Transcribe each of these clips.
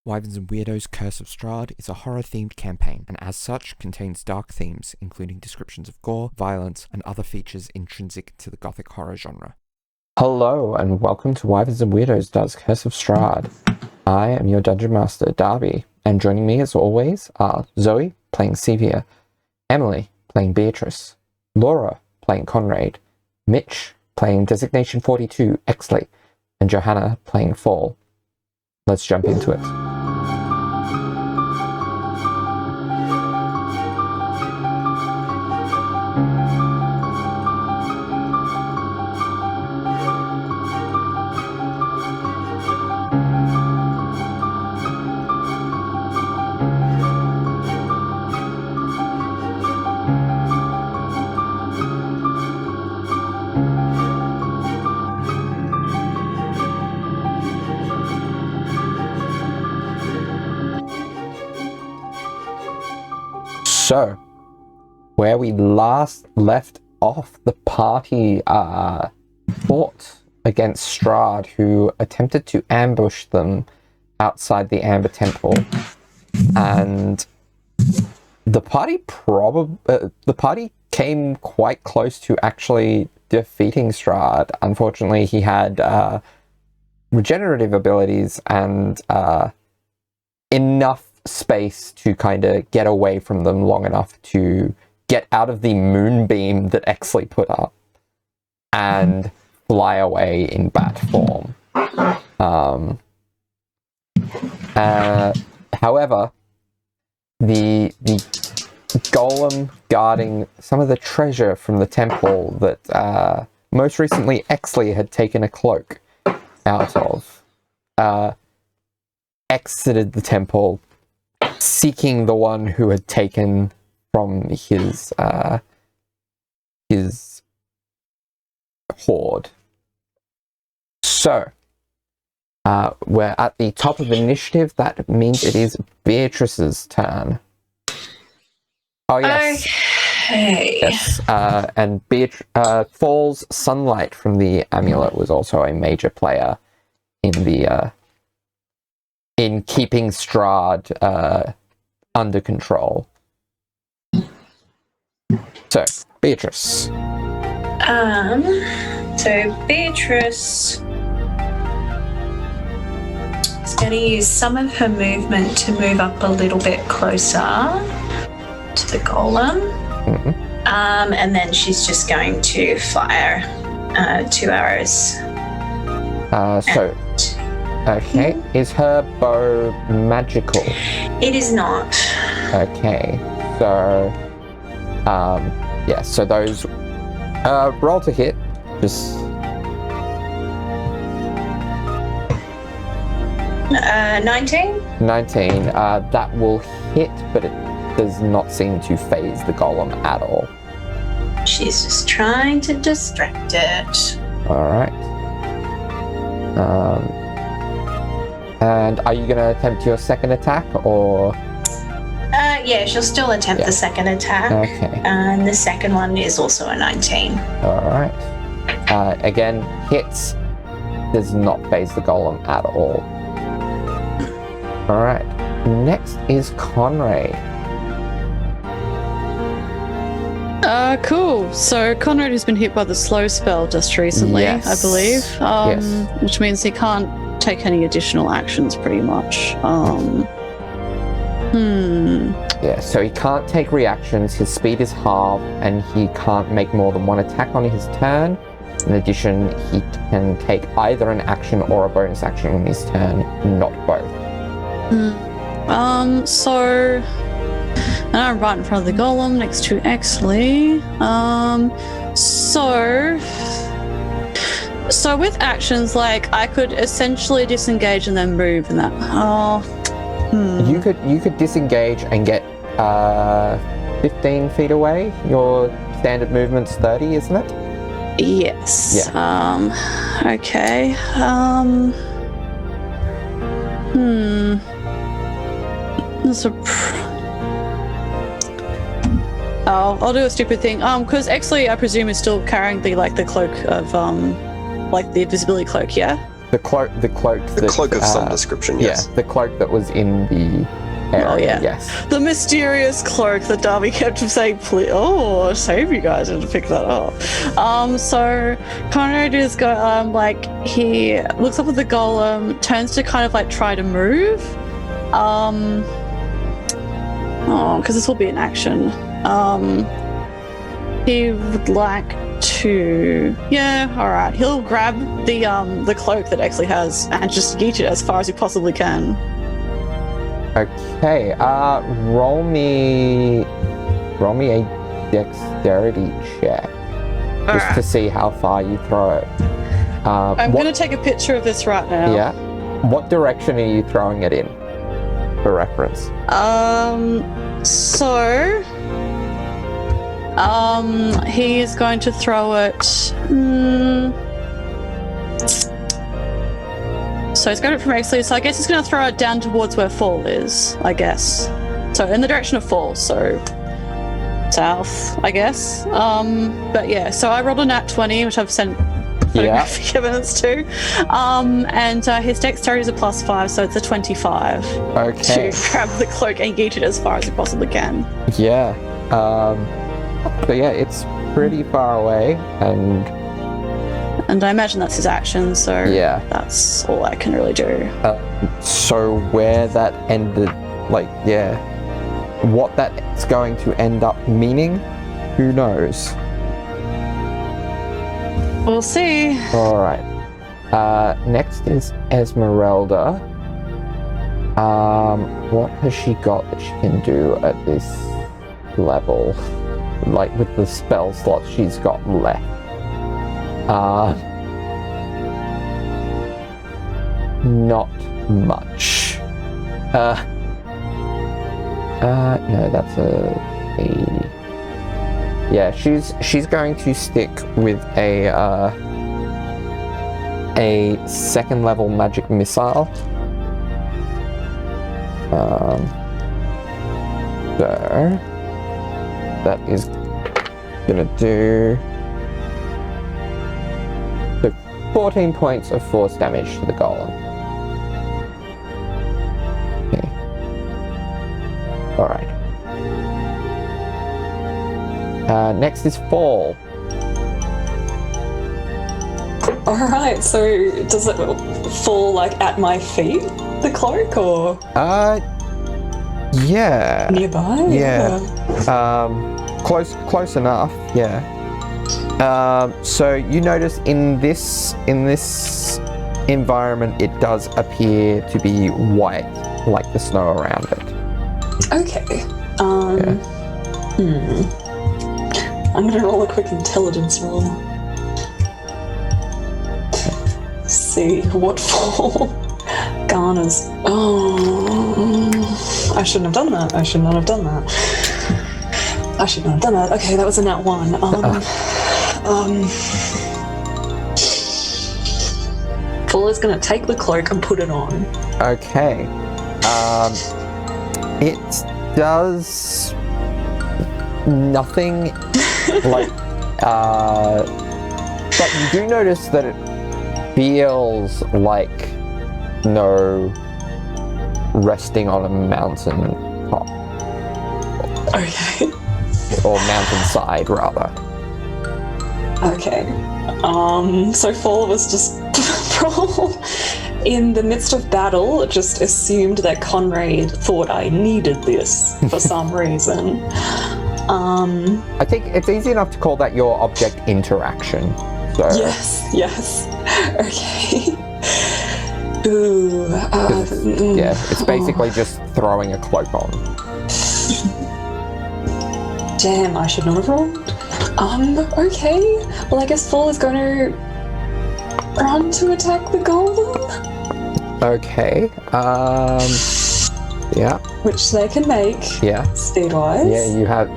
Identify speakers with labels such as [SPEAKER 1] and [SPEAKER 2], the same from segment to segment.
[SPEAKER 1] Wyverns and Weirdos Curse of Strahd is a horror-themed campaign, and as such contains dark themes, including descriptions of gore, violence, and other features intrinsic to the gothic horror genre. Hello, and welcome to Wyverns and Weirdos does Curse of Strahd. I am your Dungeon Master, Darby, and joining me as always are Zoe, playing Cevia, Emily, playing Beatrice, Laura, playing Conrad, Mitch, playing Designation 42, Exley, and Johanna, playing Fall. Let's jump into it. So, where we last left off, the party fought against Strahd, who attempted to ambush them outside the Amber Temple, and the party came quite close to actually defeating Strahd. Unfortunately, he had regenerative abilities and enough space to kind of get away from them long enough to get out of the moonbeam that Exley put up and fly away in bat form. However, the golem guarding some of the treasure from the temple that most recently Exley had taken a cloak out of exited the temple, seeking the one who had taken from his hoard. So, we're at the top of initiative. That means it is Beatrice's turn. Oh, yes.
[SPEAKER 2] Okay.
[SPEAKER 1] Yes, and Fall's sunlight from the amulet was also a major player in the in keeping Strahd under control. So, Beatrice.
[SPEAKER 2] So Beatrice is going to use some of her movement to move up a little bit closer to the golem.
[SPEAKER 1] Mm-hmm.
[SPEAKER 2] And then she's just going to fire 2 arrows.
[SPEAKER 1] Okay, is her bow magical?
[SPEAKER 2] It is not.
[SPEAKER 1] Okay, so, yeah, so those, roll to hit, just...
[SPEAKER 2] 19?
[SPEAKER 1] 19, that will hit, but it does not seem to phase the golem at all.
[SPEAKER 2] She's just trying to distract it.
[SPEAKER 1] Alright. And are you going to attempt your second attack, or...?
[SPEAKER 2] Yeah, she'll still attempt the second attack.
[SPEAKER 1] Okay.
[SPEAKER 2] And the second one is also a 19.
[SPEAKER 1] Alright. Again, hits. Does not phase the golem at all. Alright. Next is Conrad.
[SPEAKER 3] Cool. So Conrad has been hit by the slow spell just recently,
[SPEAKER 1] Yes.
[SPEAKER 3] I believe.
[SPEAKER 1] Yes.
[SPEAKER 3] Which means he can't take any additional actions pretty much.
[SPEAKER 1] Yeah, so he can't take reactions, his speed is halved, and he can't make more than one attack on his turn. In addition, he can take either an action or a bonus action on his turn, not both.
[SPEAKER 3] So and I'm right in front of the golem next to Exley. So with actions, like, I could essentially disengage and then move and that. You
[SPEAKER 1] could disengage and get 15 feet away. Your standard movement's 30, isn't it?
[SPEAKER 3] Yes.
[SPEAKER 1] Yeah.
[SPEAKER 3] Okay. That's I'll do a stupid thing. Because Exley, I presume, is still carrying the cloak of the invisibility cloak, yeah?
[SPEAKER 1] The cloak
[SPEAKER 4] The cloak of some description, yes.
[SPEAKER 1] Yeah, the cloak that was in the area,
[SPEAKER 3] Oh, yeah.
[SPEAKER 1] yes.
[SPEAKER 3] The mysterious cloak that Darby kept saying, please, oh, save you guys and to pick that up. So Conrad is he looks up at the golem, turns to kind of like try to move. Because this will be an action. He would like to, alright. He'll grab the cloak that Exley has and just yeet it as far as he possibly can.
[SPEAKER 1] Okay, roll me a dexterity check. Just to see how far you throw it.
[SPEAKER 3] I'm going to take a picture of this right now.
[SPEAKER 1] Yeah. What direction are you throwing it in? For reference.
[SPEAKER 3] He is going to throw it. So he's got it from Exley, so I guess he's going to throw it down towards where Fall is, I guess. So in the direction of Fall, so south, I guess. But yeah, so I rolled a nat 20, which I've sent photographic evidence to. And his dexterity is a +5, so it's a 25.
[SPEAKER 1] Okay.
[SPEAKER 3] To grab the cloak and yeet it as far as he possibly can.
[SPEAKER 1] Yeah. So yeah, it's pretty far away,
[SPEAKER 3] and I imagine that's his action, so
[SPEAKER 1] yeah,
[SPEAKER 3] that's all I can really do.
[SPEAKER 1] So where that ended, what that's going to end up meaning, who knows?
[SPEAKER 3] We'll see.
[SPEAKER 1] All right. Next is Esmeralda. What has she got that she can do at this level? Like with the spell slots she's got left. Not much. No, that's a yeah, she's going to stick with a second level magic missile. So that is gonna do 14 points of force damage to the golem. Okay. Alright. Next is Fall.
[SPEAKER 5] Alright, so does it fall at my feet, the cloak, or?
[SPEAKER 1] Yeah.
[SPEAKER 5] Nearby?
[SPEAKER 1] Yeah. Close enough, yeah. So you notice in this environment, it does appear to be white, like the snow around it.
[SPEAKER 5] Okay. I'm gonna roll a quick intelligence roll. See what Fall garners. Oh, I shouldn't have done that. I should not have done that. Okay, that was a nat 1. Fall is gonna take the cloak and put it on.
[SPEAKER 1] Okay. It does nothing but you do notice that it feels like no resting on a mountain top.
[SPEAKER 5] Okay.
[SPEAKER 1] Or mountainside, rather.
[SPEAKER 5] Okay. So Fall was just in the midst of battle, just assumed that Conrad thought I needed this for some reason.
[SPEAKER 1] I think it's easy enough to call that your object interaction. So.
[SPEAKER 5] Yes. Okay. Ooh.
[SPEAKER 1] It's basically just throwing a cloak on.
[SPEAKER 5] Damn, I should not have rolled. Okay. Well, I guess Fall is going to run to attack the golem.
[SPEAKER 1] Okay. Yeah.
[SPEAKER 5] Which they can make.
[SPEAKER 1] Yeah.
[SPEAKER 5] Speed-wise.
[SPEAKER 1] Yeah,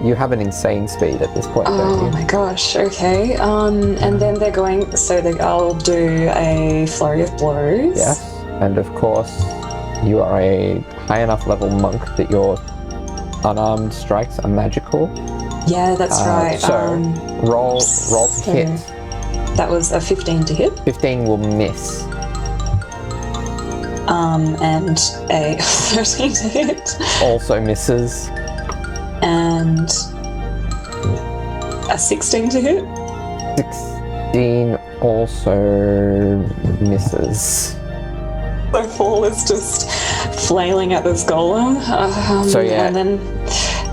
[SPEAKER 1] you have an insane speed at this point, don't you?
[SPEAKER 5] Oh my gosh. Okay. And then they're going. I'll do a flurry of blows.
[SPEAKER 1] Yes. And of course, you are a high enough level monk that your unarmed strikes are magical.
[SPEAKER 5] Yeah, that's right.
[SPEAKER 1] So roll to hit.
[SPEAKER 5] That was a 15 to hit.
[SPEAKER 1] 15 will miss.
[SPEAKER 5] And a 13 to hit.
[SPEAKER 1] Also misses.
[SPEAKER 5] And a 16 to hit.
[SPEAKER 1] 16 also misses.
[SPEAKER 5] So Fall is just flailing at this golem.
[SPEAKER 1] So yeah.
[SPEAKER 5] And then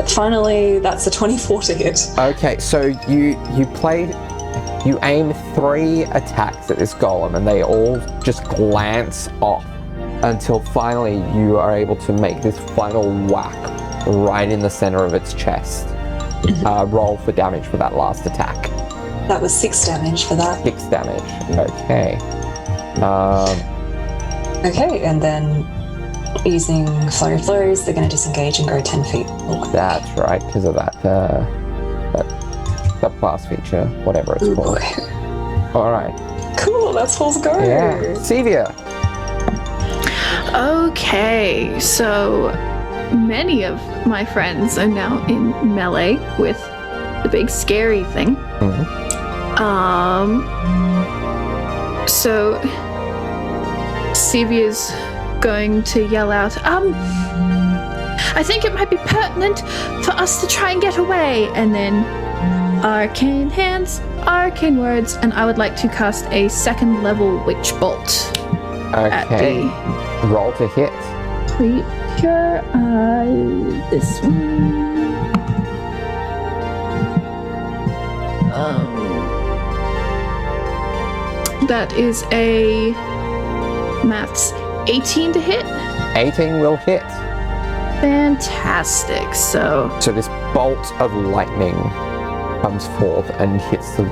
[SPEAKER 5] finally, that's a 24 to hit.
[SPEAKER 1] Okay, so you aim 3 attacks at this golem and they all just glance off until finally you are able to make this final whack right in the center of its chest. Roll for damage for that last attack.
[SPEAKER 5] That was 6 damage for that.
[SPEAKER 1] 6 damage, okay.
[SPEAKER 5] Okay, and then using Flurry of Blows, they're going to disengage and go 10 feet away.
[SPEAKER 1] That's right, because of that subclass feature, whatever it's called. Alright.
[SPEAKER 5] Cool, that's Fall's go.
[SPEAKER 1] Yeah. Cevia.
[SPEAKER 6] Okay, so many of my friends are now in melee with the big scary thing.
[SPEAKER 1] Mm-hmm.
[SPEAKER 6] So Cevia's going to yell out, I think it might be pertinent for us to try and get away. And then arcane hands, arcane words, and I would like to cast a 2nd level witch bolt.
[SPEAKER 1] Okay. Roll to hit.
[SPEAKER 6] Creature, this one. That is a maths 18 to hit.
[SPEAKER 1] 18 will hit.
[SPEAKER 6] Fantastic. So
[SPEAKER 1] this bolt of lightning comes forth and hits the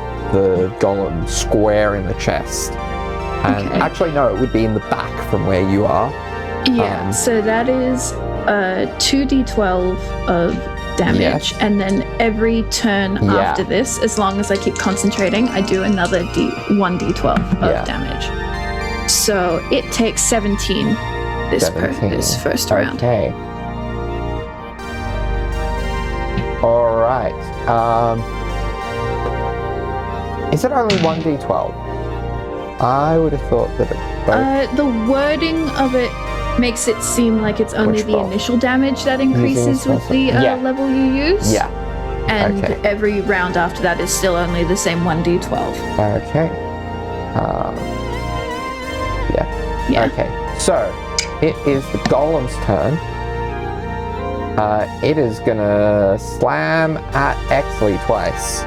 [SPEAKER 1] golem square in the chest. And
[SPEAKER 6] Okay.
[SPEAKER 1] actually, no, it would be in the back from where you are.
[SPEAKER 6] yeah, so that is 2d12 of damage,
[SPEAKER 1] Yes.
[SPEAKER 6] and then every turn after this, as long as I keep concentrating, I do another 1d12 of damage. So it takes 17 this first round.
[SPEAKER 1] Okay. All right. Is it only 1d12? I would have thought that it both...
[SPEAKER 6] The wording of it makes it seem like it's only
[SPEAKER 1] Which
[SPEAKER 6] the
[SPEAKER 1] bolt?
[SPEAKER 6] initial damage that increases with the level you use.
[SPEAKER 1] Yeah.
[SPEAKER 6] And
[SPEAKER 1] Okay.
[SPEAKER 6] every round after that is still only the same 1d12.
[SPEAKER 1] Okay.
[SPEAKER 6] Yeah.
[SPEAKER 1] Okay. So, it is the golem's turn. It is gonna slam at Exley twice.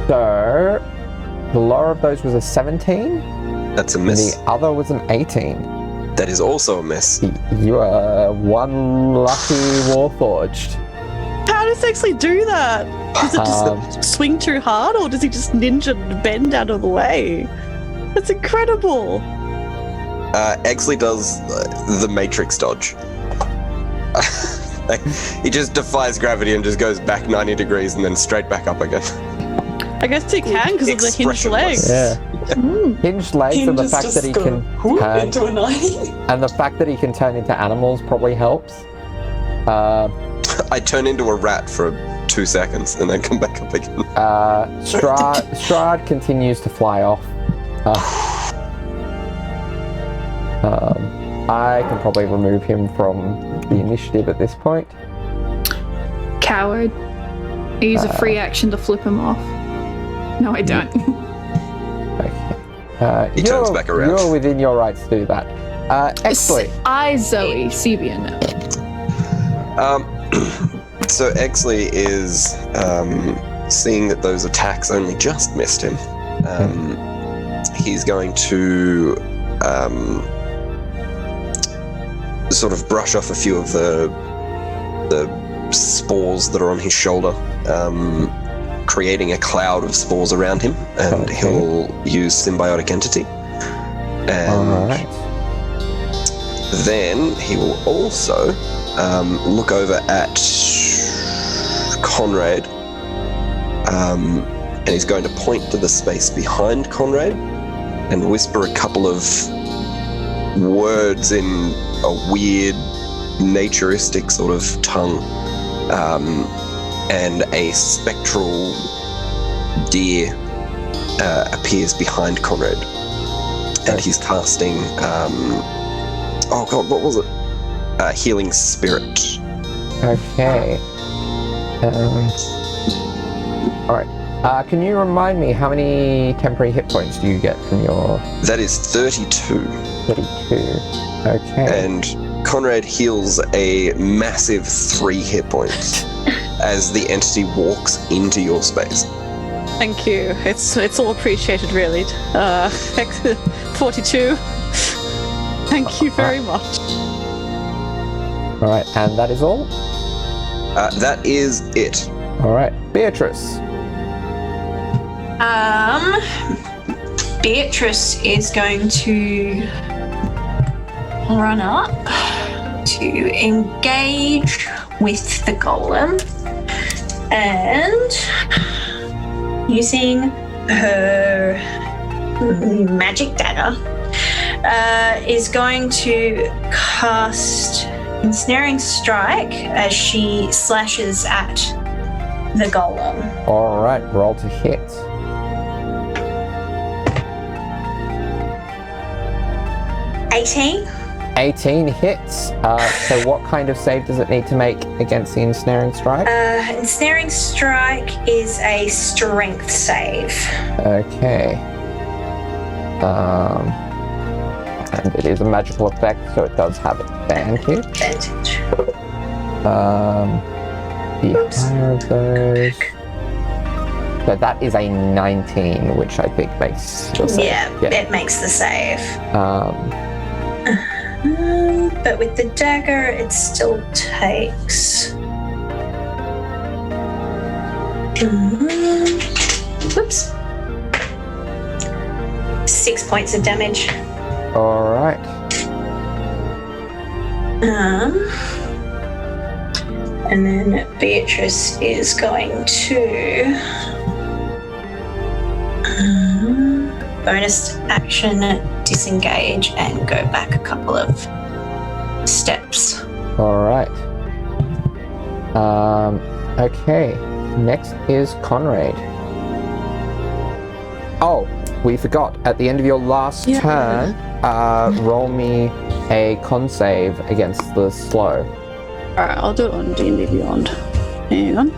[SPEAKER 1] So the lower of those was a 17.
[SPEAKER 4] That's a miss.
[SPEAKER 1] The other was an 18.
[SPEAKER 4] That is also a miss.
[SPEAKER 1] You are one lucky Warforged.
[SPEAKER 3] How does he actually do that? Does it just swing too hard, or does he just ninja bend out of the way? That's incredible.
[SPEAKER 4] Exley does the Matrix dodge. He just defies gravity and just goes back 90 degrees and then straight back up again.
[SPEAKER 3] I guess he can because of the hinged legs.
[SPEAKER 1] Yeah. Hinged legs and the fact that he can turn
[SPEAKER 5] into a 90.
[SPEAKER 1] and the fact that he can turn into animals probably helps.
[SPEAKER 4] I turn into a rat for 2 seconds and then come back up again.
[SPEAKER 1] Strahd continues to fly off. I can probably remove him from the initiative at this point.
[SPEAKER 6] Coward. I use a free action to flip him off. No, I don't.
[SPEAKER 1] Okay.
[SPEAKER 4] He turns back around.
[SPEAKER 1] You're within your rights to do that. Exley.
[SPEAKER 6] I, Zoe, Cevia, no.
[SPEAKER 4] So Exley is seeing that those attacks only just missed him. He's going to sort of brush off a few of the spores that are on his shoulder, creating a cloud of spores around him, and he'll use Symbiotic Entity. And then he will also look over at Conrad, and he's going to point to the space behind Conrad and whisper a couple of words in a weird naturistic sort of tongue, and a spectral deer appears behind Conrad, and he's casting. Oh god, what was it? Healing Spirit.
[SPEAKER 1] Okay. Alright. Can you remind me how many temporary hit points do you get from your...
[SPEAKER 4] That is 32.
[SPEAKER 1] 32. Okay.
[SPEAKER 4] And Conrad heals a massive 3 hit points as the entity walks into your space.
[SPEAKER 3] Thank you. It's all appreciated, really. 42. Thank you very much.
[SPEAKER 1] Alright, and that is all?
[SPEAKER 4] That is it.
[SPEAKER 1] Alright, Beatrice.
[SPEAKER 2] Beatrice is going to run up to engage with the golem and using her magic dagger is going to cast Ensnaring Strike as she slashes at the golem.
[SPEAKER 1] Alright, roll to hit.
[SPEAKER 2] 18.
[SPEAKER 1] 18 hits. So what kind of save does it need to make against the Ensnaring Strike?
[SPEAKER 2] Ensnaring Strike is a strength save.
[SPEAKER 1] Okay. And it is a magical effect, so it does have advantage. The higher of those. So that is a 19, which I think makes the save.
[SPEAKER 2] Yeah, it makes the save. But with the dagger, it still takes. Whoops. 6 points of damage.
[SPEAKER 1] Alright.
[SPEAKER 2] And then Beatrice is going to bonus action disengage and go back a couple of steps.
[SPEAKER 1] Alright. Okay. Next is Conrad. Oh, we forgot. At the end of your last turn, roll me a con save against the slow.
[SPEAKER 3] Alright, I'll do it on D&D Beyond. Hang on.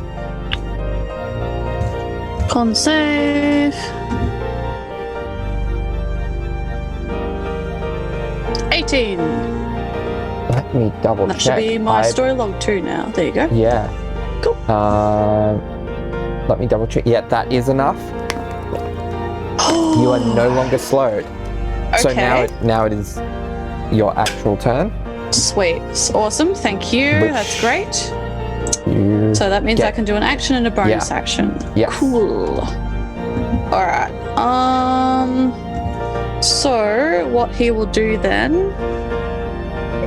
[SPEAKER 3] Con save. 18.
[SPEAKER 1] Let me double check.
[SPEAKER 3] That should be my story log too now. There you go.
[SPEAKER 1] Yeah.
[SPEAKER 3] Cool.
[SPEAKER 1] Let me double check. Yeah, that is enough. You are no longer slowed.
[SPEAKER 3] Okay.
[SPEAKER 1] So now it is your actual turn.
[SPEAKER 3] Sweet. Awesome. Thank you.
[SPEAKER 1] Which
[SPEAKER 3] That's great. So that means I can do an action and a bonus action.
[SPEAKER 1] Yeah.
[SPEAKER 3] Cool. Alright. So what he will do then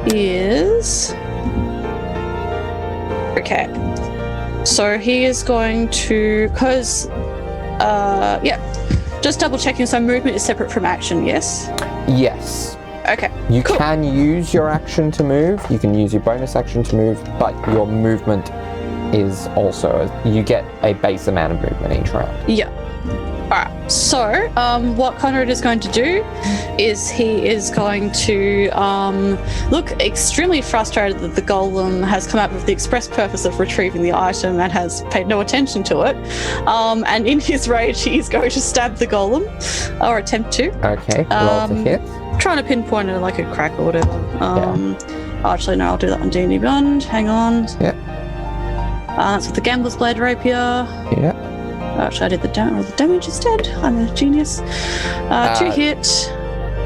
[SPEAKER 3] is... Okay. So he is going to... Because... Just double checking, so movement is separate from action, yes?
[SPEAKER 1] Yes.
[SPEAKER 3] Okay.
[SPEAKER 1] You can use your action to move, you can use your bonus action to move, but your movement is also, you get a base amount of movement each round.
[SPEAKER 3] Yeah. Alright, so what Conrad is going to do is he is going to look extremely frustrated that the golem has come up with the express purpose of retrieving the item and has paid no attention to it. And in his rage, he's going to stab the golem, or attempt to.
[SPEAKER 1] Okay, roll to hit.
[SPEAKER 3] Trying to pinpoint it like a crack or whatever. Actually, no, I'll do that on D&D Beyond. Hang on.
[SPEAKER 1] Yeah.
[SPEAKER 3] That's with the Gambler's Blade Rapier.
[SPEAKER 1] Yeah.
[SPEAKER 3] Actually, I did the damage instead. I'm a genius. 2 hit.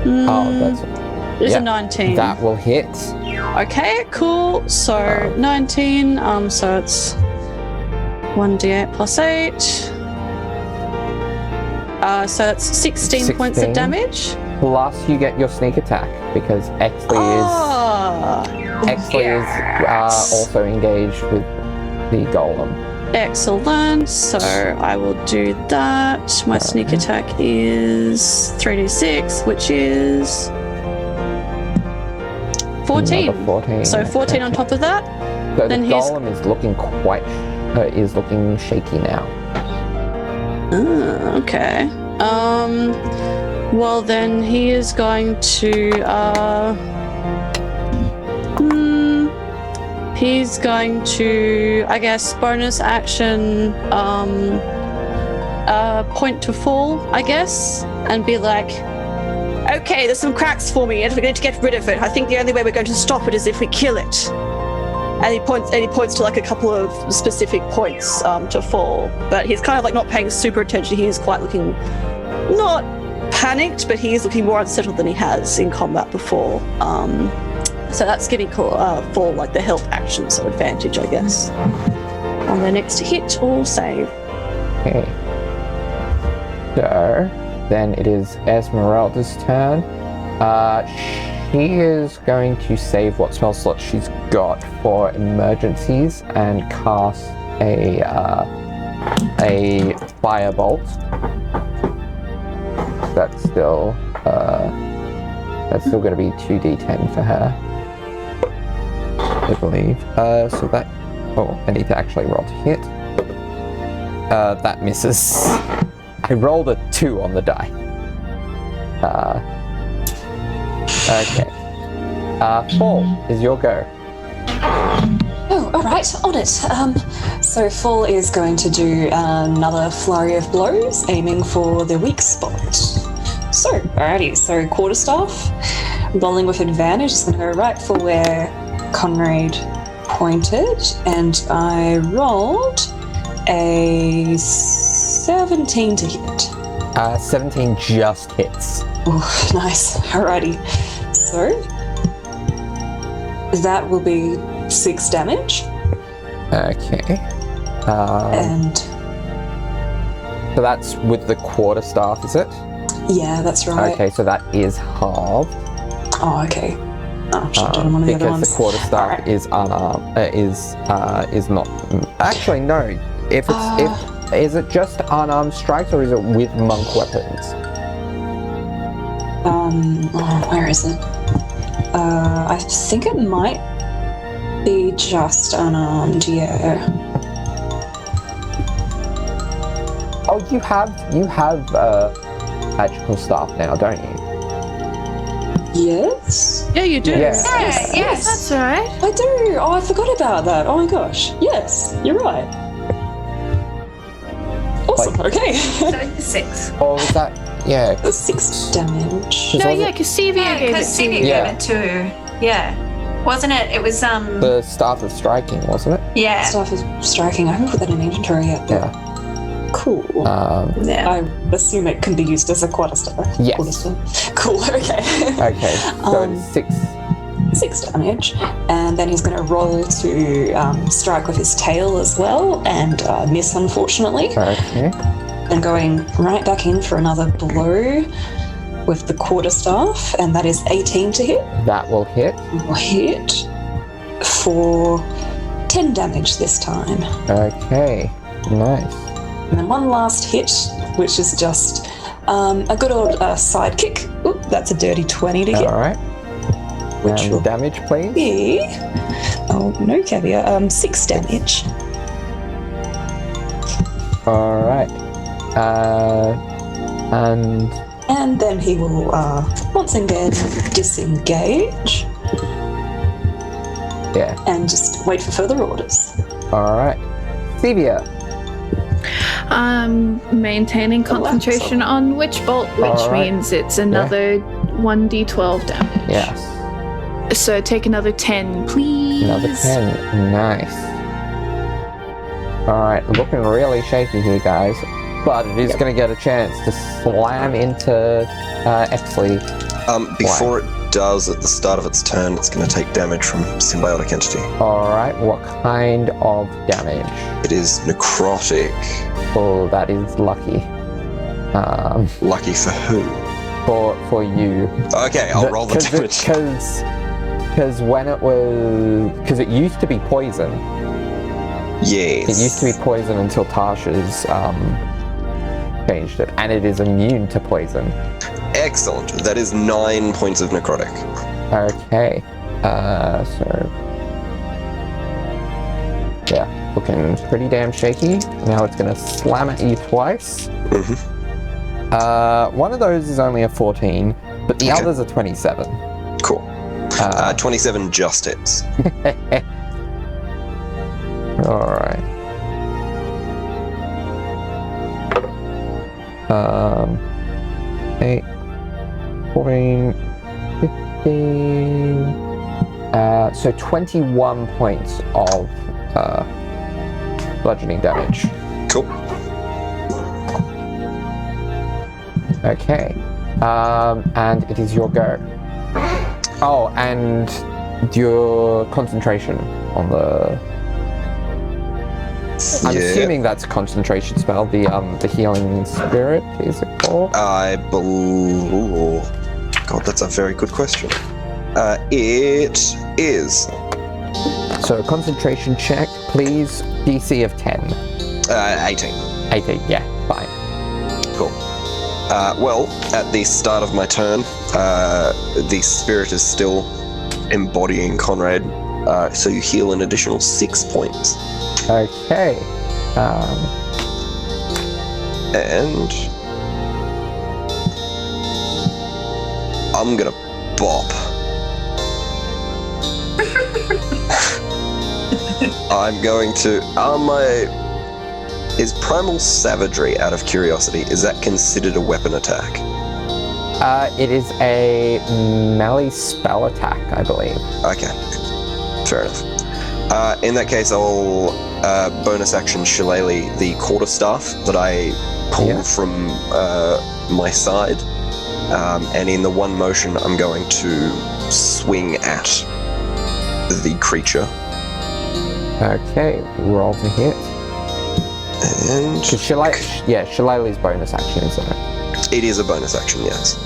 [SPEAKER 1] That's...
[SPEAKER 3] It's a 19.
[SPEAKER 1] That will hit.
[SPEAKER 3] Okay, cool. So 19. So it's 1d8 plus 8. So that's 16 points of damage.
[SPEAKER 1] Plus you get your sneak attack because Exley is also engaged with the golem.
[SPEAKER 3] Excellent. So I will do that. My sneak attack is 3d6, which is 14.
[SPEAKER 1] 14.
[SPEAKER 3] So 14 on top of that.
[SPEAKER 1] So then the golem is looking shaky now.
[SPEAKER 3] Okay. Well then he is going to he's going to, I guess, bonus action point to fall, I guess, and be like, okay, there's some cracks forming it, we're going to get rid of it. I think the only way we're going to stop it is if we kill it. And he points to like a couple of specific points to fall. But he's kind of like not paying super attention. He is quite looking, not panicked, but he is looking more unsettled than he has in combat before. So that's giving fall like the help action, so advantage, I guess. On the next hit or save.
[SPEAKER 1] Okay. So then it is Esmeralda's turn. She is going to save what spell slot she's got for emergencies and cast a firebolt. That's still going to be 2d10 for her, I believe. So that. Oh, I need to actually roll to hit. That misses. I rolled a 2 on the die. Okay. Fall is your go.
[SPEAKER 5] Oh, alright, on it. So Fall is going to do another flurry of blows, aiming for the weak spot. So, alrighty, so quarterstaff, rolling with advantage, is going to go right for where Conrad pointed, and I rolled a 17 to hit.
[SPEAKER 1] 17 just hits.
[SPEAKER 5] Oh, nice. Alrighty. So, that will be 6 damage.
[SPEAKER 1] Okay.
[SPEAKER 5] And
[SPEAKER 1] so that's with the quarterstaff, is it?
[SPEAKER 5] yeah, that's right.
[SPEAKER 1] Okay, so that is halved.
[SPEAKER 5] Oh, okay. Oh, should have done one of the other
[SPEAKER 1] because
[SPEAKER 5] ones.
[SPEAKER 1] the quarterstaff
[SPEAKER 5] Alright.
[SPEAKER 1] is unarmed. Is not. Actually, no. If is it just unarmed strikes or is it with monk weapons?
[SPEAKER 5] Where is it? I think it might be just unarmed, yeah.
[SPEAKER 1] Oh, you have magical staff now, don't you?
[SPEAKER 5] Yes?
[SPEAKER 3] Yeah, you do.
[SPEAKER 1] Yes.
[SPEAKER 2] Yes.
[SPEAKER 6] That's right.
[SPEAKER 5] I do! Oh, I forgot about that. Oh my gosh. Yes, you're right. Awesome, okay.
[SPEAKER 2] So 6.
[SPEAKER 1] Or was that? Yeah.
[SPEAKER 5] 6 damage.
[SPEAKER 6] No, yeah, because Cevia
[SPEAKER 2] Yeah,
[SPEAKER 6] gave it
[SPEAKER 2] because
[SPEAKER 6] to
[SPEAKER 2] Cevia
[SPEAKER 6] you.
[SPEAKER 1] Yeah.
[SPEAKER 2] gave it too. Yeah. Wasn't it? It was,
[SPEAKER 1] The staff of striking, wasn't it?
[SPEAKER 2] yeah.
[SPEAKER 5] Stuff is striking. I haven't put that in inventory yet, but
[SPEAKER 1] Yeah.
[SPEAKER 5] cool.
[SPEAKER 2] Yeah.
[SPEAKER 5] I assume it can be used as a quarterstaff.
[SPEAKER 1] Yes.
[SPEAKER 5] Quarterstaff. Cool, okay.
[SPEAKER 1] Okay. So it's 6.
[SPEAKER 5] 6 damage, and then he's going to roll to strike with his tail as well, and miss, unfortunately.
[SPEAKER 1] Okay.
[SPEAKER 5] And going right back in for another blow with the quarterstaff, and that is 18 to hit.
[SPEAKER 1] That will hit.
[SPEAKER 5] Will hit for 10 damage this time.
[SPEAKER 1] Okay. Nice.
[SPEAKER 5] And then one last hit, which is just a good old side kick. Oop, that's a dirty 20 to hit.
[SPEAKER 1] All right.
[SPEAKER 5] Which
[SPEAKER 1] And
[SPEAKER 5] will
[SPEAKER 1] the damage, please.
[SPEAKER 5] be... Oh, no Cevia. 6 damage.
[SPEAKER 1] All right.
[SPEAKER 5] And then he will once again disengage
[SPEAKER 1] Yeah.
[SPEAKER 5] and just wait for further orders.
[SPEAKER 1] All right. Cevia.
[SPEAKER 6] Maintaining concentration on Witch Bolt, which
[SPEAKER 1] Alright.
[SPEAKER 6] means it's another 1d12 damage.
[SPEAKER 1] Yes.
[SPEAKER 6] So take another 10, please.
[SPEAKER 1] Another 10. Nice. All right. Looking really shaky here, guys. But it is going to get a chance to slam into Exley.
[SPEAKER 4] Before it does, at the start of its turn, it's going to take damage from symbiotic entity.
[SPEAKER 1] All right. What kind of damage?
[SPEAKER 4] It is necrotic.
[SPEAKER 1] Oh, that is lucky.
[SPEAKER 4] Lucky for who?
[SPEAKER 1] For you.
[SPEAKER 4] Okay, I'll roll the damage.
[SPEAKER 1] Because when it was... Because it used to be poison.
[SPEAKER 4] Yes.
[SPEAKER 1] It used to be poison until Tasha's changed it. And it is immune to poison.
[SPEAKER 4] Excellent. That is 9 points of necrotic.
[SPEAKER 1] Okay. So... Yeah. looking pretty damn shaky. Now it's going to slam at you twice. One of those is only a 14, but the others are 27.
[SPEAKER 4] Cool. 27 just hits.
[SPEAKER 1] Alright. 8, 14, 15... so 21 points of bludgeoning damage.
[SPEAKER 4] Cool.
[SPEAKER 1] Okay. And it is your go. Oh, and your concentration on the... I'm assuming that's a concentration spell. The healing spirit, is it called?
[SPEAKER 4] I believe... God, that's a very good question. It is.
[SPEAKER 1] So concentration check, please. DC of 10.
[SPEAKER 4] 18.
[SPEAKER 1] 18, yeah, fine.
[SPEAKER 4] Cool. Well, at the start of my turn, the spirit is still embodying Conrad, so you heal an additional 6 points.
[SPEAKER 1] Okay.
[SPEAKER 4] And I'm gonna bop. I'm going to. Is Primal Savagery, out of curiosity, is that considered a weapon attack?
[SPEAKER 1] It is a melee spell attack, I believe.
[SPEAKER 4] Okay. Fair enough. In that case, I'll bonus action Shillelagh the quarterstaff that I pull from my side. And in the one motion, I'm going to swing at the creature.
[SPEAKER 1] Okay, roll to hit.
[SPEAKER 4] And
[SPEAKER 1] Shillelagh's bonus action, isn't it?
[SPEAKER 4] it is a bonus action, yes.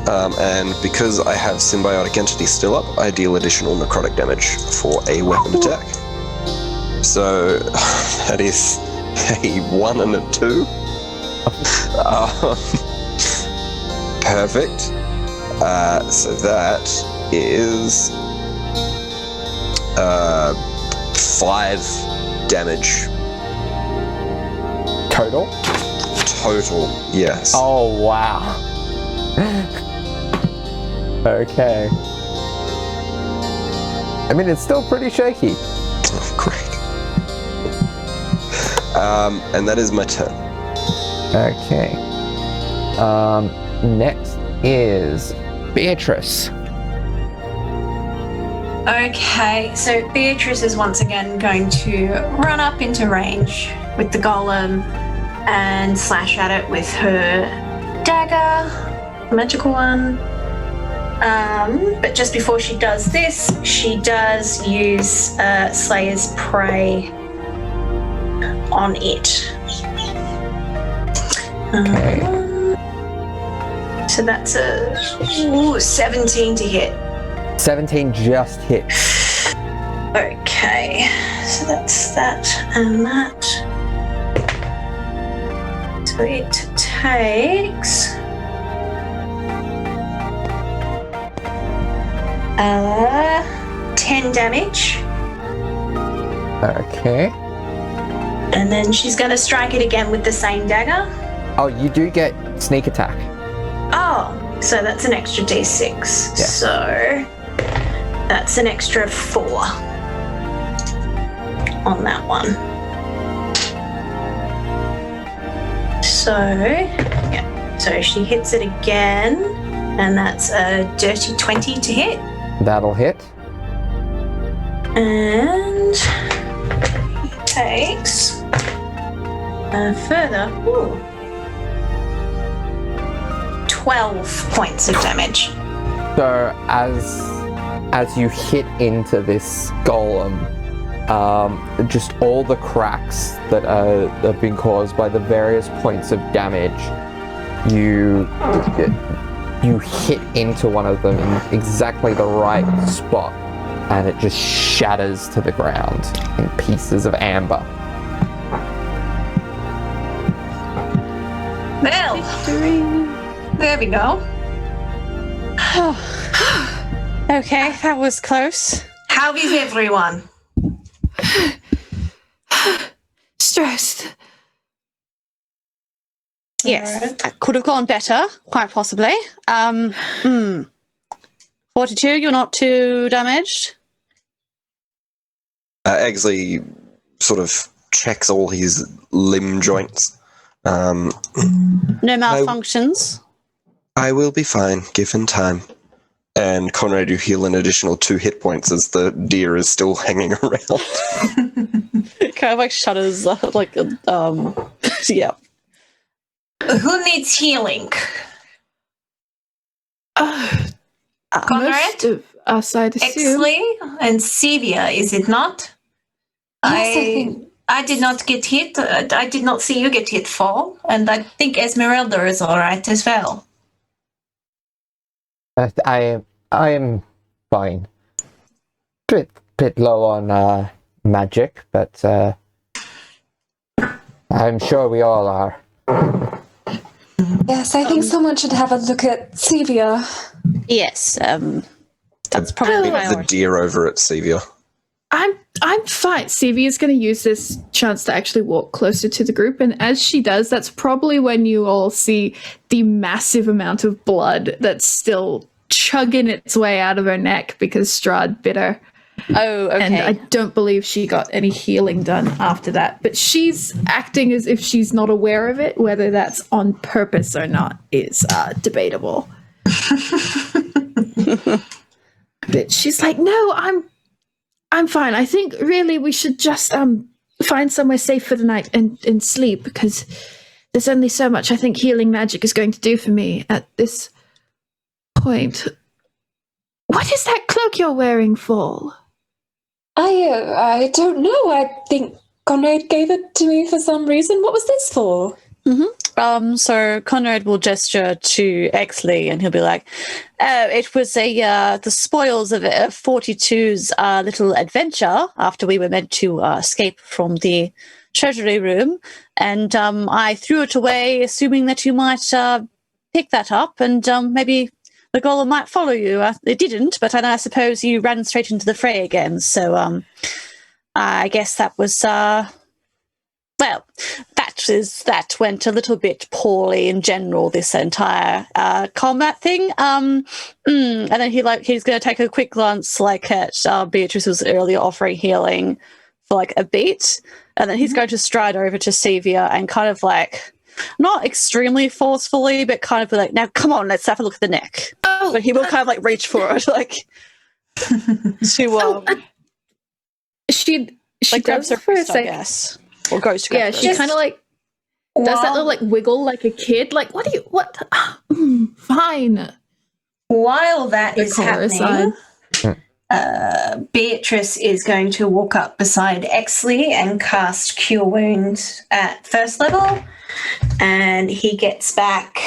[SPEAKER 4] And because I have Symbiotic Entity still up, I deal additional necrotic damage for a weapon attack. So that is a 1 and a 2. Perfect. So that is 5 damage.
[SPEAKER 1] Total?
[SPEAKER 4] Total, yes.
[SPEAKER 1] Oh, wow. Okay. I mean, it's still pretty shaky.
[SPEAKER 4] Oh, great. And that is my turn.
[SPEAKER 1] Okay. Next is Beatrice.
[SPEAKER 2] Okay, so Beatrice is once again going to run up into range with the golem and slash at it with her dagger, magical one. But just before she does this, she does use Slayer's Prey on it.
[SPEAKER 1] Okay.
[SPEAKER 2] So that's a 17 to hit.
[SPEAKER 1] 17 just hits.
[SPEAKER 2] Okay, so that's that and that. So it takes 10 damage.
[SPEAKER 1] Okay.
[SPEAKER 2] And then she's going to strike it again with the same dagger.
[SPEAKER 1] Oh, you do get sneak attack.
[SPEAKER 2] Oh, so that's an extra d6.
[SPEAKER 1] Yeah.
[SPEAKER 2] So that's an extra 4 on that one. So, yeah. So she hits it again, and that's a dirty 20 to hit.
[SPEAKER 1] That'll hit.
[SPEAKER 2] And he takes a further 12 points of damage.
[SPEAKER 1] So as you hit into this golem, just all the cracks that have been caused by the various points of damage, you hit into one of them in exactly the right spot, and it just shatters to the ground in pieces of amber.
[SPEAKER 2] Well, there we go.
[SPEAKER 3] Okay, that was close.
[SPEAKER 2] How is everyone?
[SPEAKER 6] stressed.
[SPEAKER 3] Yes,
[SPEAKER 2] Alright.
[SPEAKER 3] that could have gone better, quite possibly. 42, you're not too damaged?
[SPEAKER 4] Egglesey sort of checks all his limb joints.
[SPEAKER 3] No malfunctions?
[SPEAKER 4] I will be fine, given time. And Conrad, you heal an additional 2 hit points as the deer is still hanging around.
[SPEAKER 3] It kind of like shudders, yeah.
[SPEAKER 2] Who needs healing? Conrad?
[SPEAKER 6] Most of us, I'd assume.
[SPEAKER 2] Exley and Cevia, is it not?
[SPEAKER 5] Yes, I think.
[SPEAKER 2] I did not get hit. I did not see you get hit, Fall. And I think Esmeralda is alright as well.
[SPEAKER 1] I am fine. Bit low on magic, but I'm sure we all are.
[SPEAKER 5] Yes, I think someone should have a look at Cevia.
[SPEAKER 3] Yes, that's probably my
[SPEAKER 4] The deer over at Cevia.
[SPEAKER 6] I'm fine. Cevia is going to use this chance to actually walk closer to the group, and as she does, that's probably when you all see the massive amount of blood that's still chugging its way out of her neck because Strahd bit her.
[SPEAKER 3] Oh, okay.
[SPEAKER 6] And I don't believe she got any healing done after that. But she's acting as if she's not aware of it. Whether that's on purpose or not is debatable. But she's like, no, I'm fine. I think really we should just find somewhere safe for the night and sleep, because there's only so much I think healing magic is going to do for me at this point. What is that cloak you're wearing, Fall?
[SPEAKER 5] I don't know. I think Conrad gave it to me for some reason. What was this for?
[SPEAKER 3] So Conrad will gesture to Exley and he'll be like, it was the spoils of 42's little adventure after we were meant to escape from the treasury room, and I threw it away assuming that you might pick that up and maybe the golem might follow you. It didn't, but I suppose you ran straight into the fray again, so I guess that was well, that went a little bit poorly in general, this entire combat thing. And then he's going to take a quick glance at Beatrice's earlier offering healing for a beat, and then he's going to stride over to Cevia and kind of not extremely forcefully, but kind of be like, now come on, let's have a look at the neck.
[SPEAKER 6] Oh,
[SPEAKER 3] But he will kind of reach for it, to
[SPEAKER 6] she
[SPEAKER 3] grabs
[SPEAKER 6] does
[SPEAKER 3] her
[SPEAKER 6] for a
[SPEAKER 3] wrist, I
[SPEAKER 6] second.
[SPEAKER 3] guess, or goes to grab
[SPEAKER 6] Yeah,
[SPEAKER 3] her
[SPEAKER 6] she
[SPEAKER 3] wrist.
[SPEAKER 6] kind of does that little wiggle like a kid. What? Fine.
[SPEAKER 2] While that
[SPEAKER 6] The
[SPEAKER 2] is
[SPEAKER 6] chorus
[SPEAKER 2] happening, Beatrice is going to walk up beside Exley and cast Cure Wounds at first level, and he gets back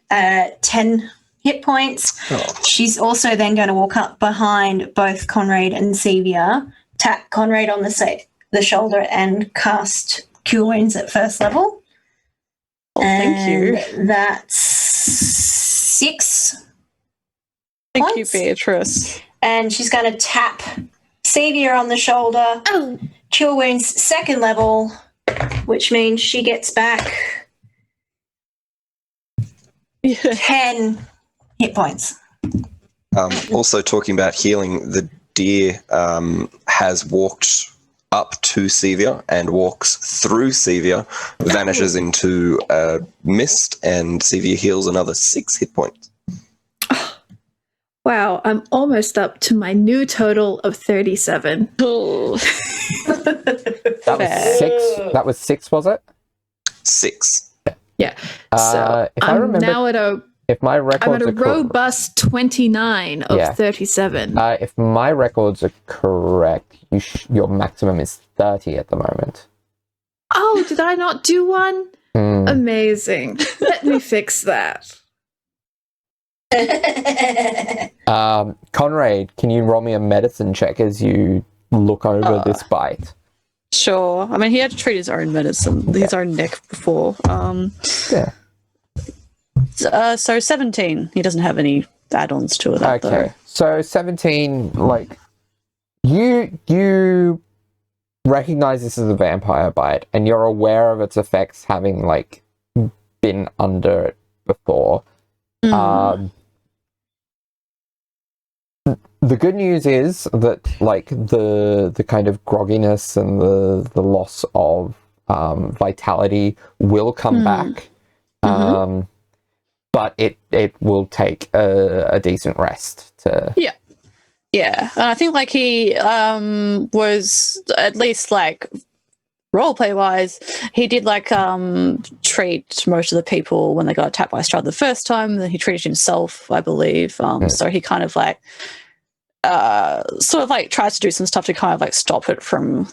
[SPEAKER 2] 10 hit points. She's also then going to walk up behind both Conrad and Cevia, tap Conrad on the shoulder, and cast Cure Wounds at first level.
[SPEAKER 3] Thank you.
[SPEAKER 2] And that's 6
[SPEAKER 3] Thank
[SPEAKER 2] points.
[SPEAKER 3] you, Beatrice.
[SPEAKER 2] And she's going to tap Cevia on the shoulder.
[SPEAKER 6] Oh,
[SPEAKER 2] Cure Wounds second level, which means she gets back
[SPEAKER 3] Yeah.
[SPEAKER 2] 10 hit points.
[SPEAKER 4] Also, talking about healing, the deer has walked up to Cevia and walks through Cevia, vanishes into a mist, and Cevia heals another 6 hit points.
[SPEAKER 6] wow, I'm almost up to my new total of 37.
[SPEAKER 1] That was 6. That was 6, was it?
[SPEAKER 4] 6.
[SPEAKER 6] Yeah. So
[SPEAKER 1] if I
[SPEAKER 6] I'm
[SPEAKER 1] remember,
[SPEAKER 6] now at a
[SPEAKER 1] if my records
[SPEAKER 6] I'm at a
[SPEAKER 1] are correct,
[SPEAKER 6] robust 29 of
[SPEAKER 1] Yeah.
[SPEAKER 6] 37.
[SPEAKER 1] if my records are correct, your maximum is 30 at the moment.
[SPEAKER 6] Oh, did I not do one?
[SPEAKER 1] Hmm.
[SPEAKER 6] Amazing. Let me fix that.
[SPEAKER 1] Conrad, can you roll me a medicine check as you look over this bite?
[SPEAKER 3] Sure. I mean, he had to treat his own medicine, his own neck before.
[SPEAKER 1] Yeah.
[SPEAKER 3] So 17. He doesn't have any add-ons to it.
[SPEAKER 1] Okay. So 17, you recognize this as a vampire bite, and you're aware of its effects having like been under it before. The good news is that like the kind of grogginess and the loss of vitality will come back, but it will take a decent rest to.
[SPEAKER 3] Yeah, and I think like he was at least like roleplay wise, he did like treat most of the people when they got attacked by Strahd the first time. Then he treated himself, I believe. So he kind of like sort of like tries to do some stuff to kind of like stop it from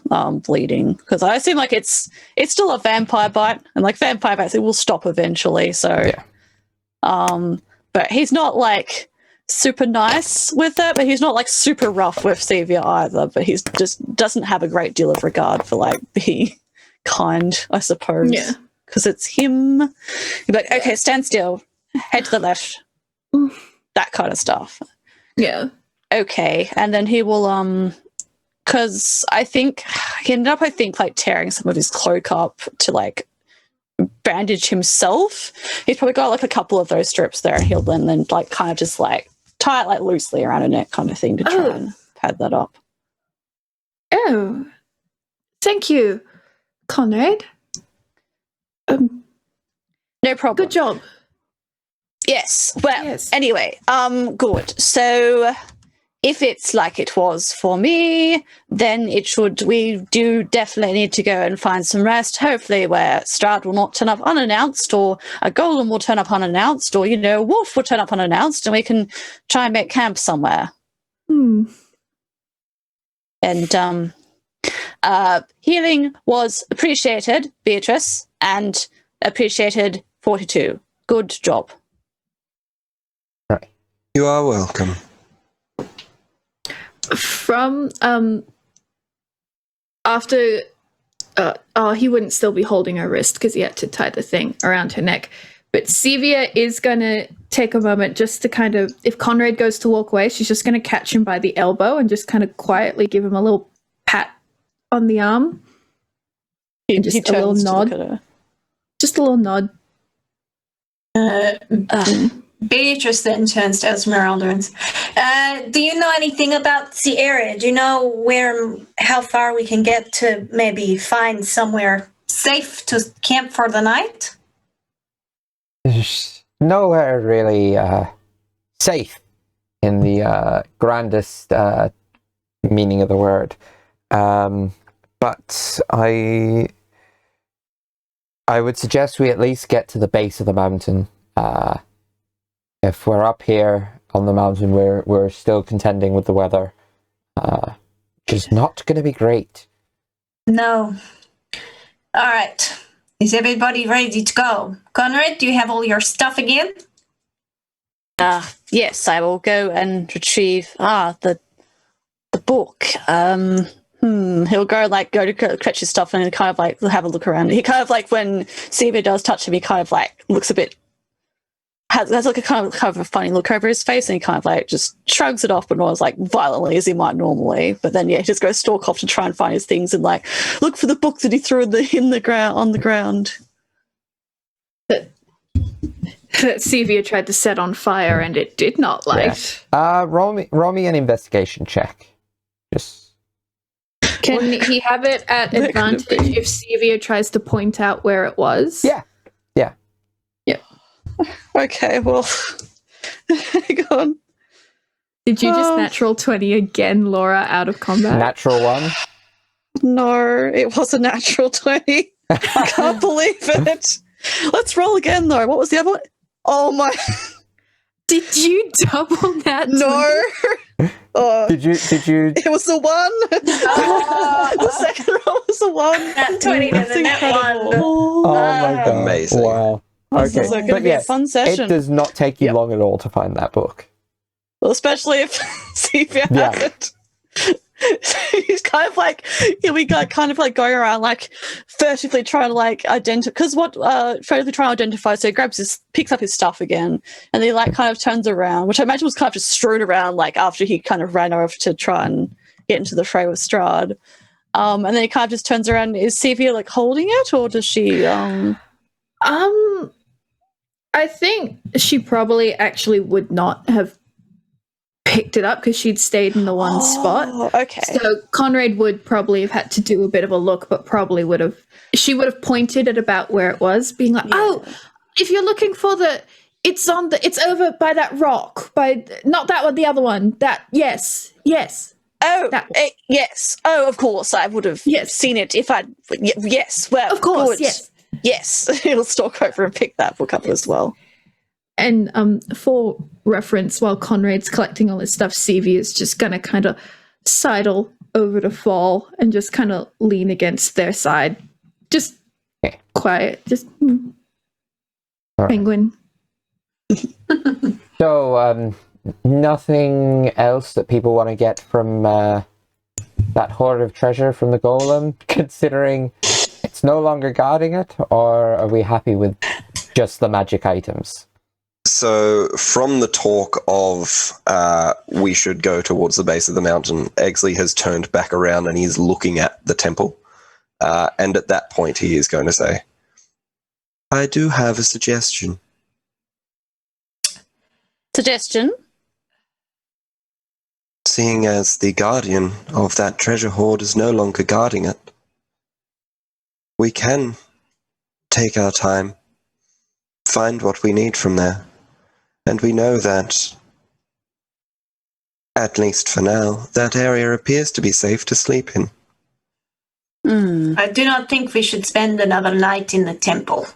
[SPEAKER 3] bleeding, because I assume like it's still a vampire bite, and like vampire bites, it will stop eventually. So but he's not like super nice with it, but he's not like super rough with Cevia either, but he's just doesn't have a great deal of regard for like being kind, I suppose. Yeah, because it's him. He'd be like, okay, stand still, head to the left, that kind of stuff.
[SPEAKER 6] Yeah.
[SPEAKER 3] Okay, and then he will because I think he ended up like tearing some of his cloak up to like bandage himself. He's probably got like a couple of those strips there, and he'll then like kind of just like tie it like loosely around her neck kind of thing to try and pad that up.
[SPEAKER 6] Oh, thank you, Conrad.
[SPEAKER 3] No problem.
[SPEAKER 6] Good job.
[SPEAKER 3] Yes. Well, anyway, good. So if it's like it was for me, then we do definitely need to go and find some rest, hopefully where Strahd will not turn up unannounced, or a golem will turn up unannounced, or, a wolf will turn up unannounced, and we can try and make camp somewhere. And healing was appreciated, Beatrice, and appreciated 42. Good job.
[SPEAKER 4] You are welcome.
[SPEAKER 6] From after he wouldn't still be holding her wrist because he had to tie the thing around her neck, but Cevia is gonna take a moment just to kind of, if Conrad goes to walk away, she's just gonna catch him by the elbow and just kind of quietly give him a little pat on the arm. And just a little nod. Just a little nod.
[SPEAKER 2] Beatrice then turns to Esmeralda and do you know anything about the area? Do you know how far we can get to maybe find somewhere safe to camp for the night?
[SPEAKER 1] There's nowhere really safe in the grandest meaning of the word. But I would suggest we at least get to the base of the mountain. If we're up here on the mountain, we're still contending with the weather, which is not going to be great.
[SPEAKER 2] No. All right. Is everybody ready to go? Conrad, do you have all your stuff again?
[SPEAKER 3] Yes, I will go and retrieve the book. He'll go to catch his stuff and he'll kind of like have a look around. He kind of like, when Cevia does touch him, he kind of like looks a bit, has like a kind of a funny look over his face, and he kind of like just shrugs it off, but not as like violently as he might normally. But then he just goes stalk off to try and find his things and like look for the book that he threw on the ground.
[SPEAKER 6] That Cevia tried to set on fire and it did not light.
[SPEAKER 1] Yeah. Roll me an investigation check. Just.
[SPEAKER 6] Can he have it at advantage if Cevia tries to point out where it was?
[SPEAKER 1] Yeah.
[SPEAKER 3] Okay, well, hang on.
[SPEAKER 6] Did you just natural 20 again, Laura, out of combat?
[SPEAKER 1] Natural 1?
[SPEAKER 3] No, it was a natural 20. I can't believe it. Let's roll again, though. What was the other one? Oh, my...
[SPEAKER 6] Did you double that?
[SPEAKER 3] No.
[SPEAKER 1] Did you?
[SPEAKER 3] It was the 1. The second roll was the 1.
[SPEAKER 2] That 20 to the net 1.
[SPEAKER 1] Oh, my God.
[SPEAKER 4] Amazing.
[SPEAKER 1] Wow.
[SPEAKER 3] Okay, so going to be a fun session.
[SPEAKER 1] It does not take you long at all to find that book.
[SPEAKER 3] Well, especially if Cevia has it. He's kind of like, we got kind of like going around like furtively trying to like identify, because furtively trying to identify, so he picks up his stuff again, and he like kind of turns around, which I imagine was kind of just strewn around like after he kind of ran over to try and get into the fray with Strahd. And then he kind of just turns around. Is Cevia like holding it, or does she?
[SPEAKER 6] I think she probably actually would not have picked it up because she'd stayed in the one spot.
[SPEAKER 3] Okay.
[SPEAKER 6] So Conrad would probably have had to do a bit of a look, but probably would have. She would have pointed at about where it was, being like, "Oh, if you're looking for it's over by that rock, by not that one, the other one. That yes."
[SPEAKER 3] Oh, yes. Oh, of course, I would have seen it if I'd. Yes, well,
[SPEAKER 6] of course,
[SPEAKER 3] good. Yes. He'll stalk over and pick that book up as well.
[SPEAKER 6] And for reference, while Conrad's collecting all his stuff, Cevia is just going to kind of sidle over to Fall and just kind of lean against their side. Just quiet. Just penguin.
[SPEAKER 1] So, nothing else that people want to get from that hoard of treasure from the golem, considering it's no longer guarding it, or are we happy with just the magic items?
[SPEAKER 4] So, from the talk of we should go towards the base of the mountain, Eggsley has turned back around and he's looking at the temple. And at that point, he is going to say, I do have a suggestion.
[SPEAKER 3] Suggestion?
[SPEAKER 4] Seeing as the guardian of that treasure hoard is no longer guarding it, we can take our time, find what we need from there. And we know that, at least for now, that area appears to be safe to sleep in.
[SPEAKER 2] I do not think we should spend another night in the temple.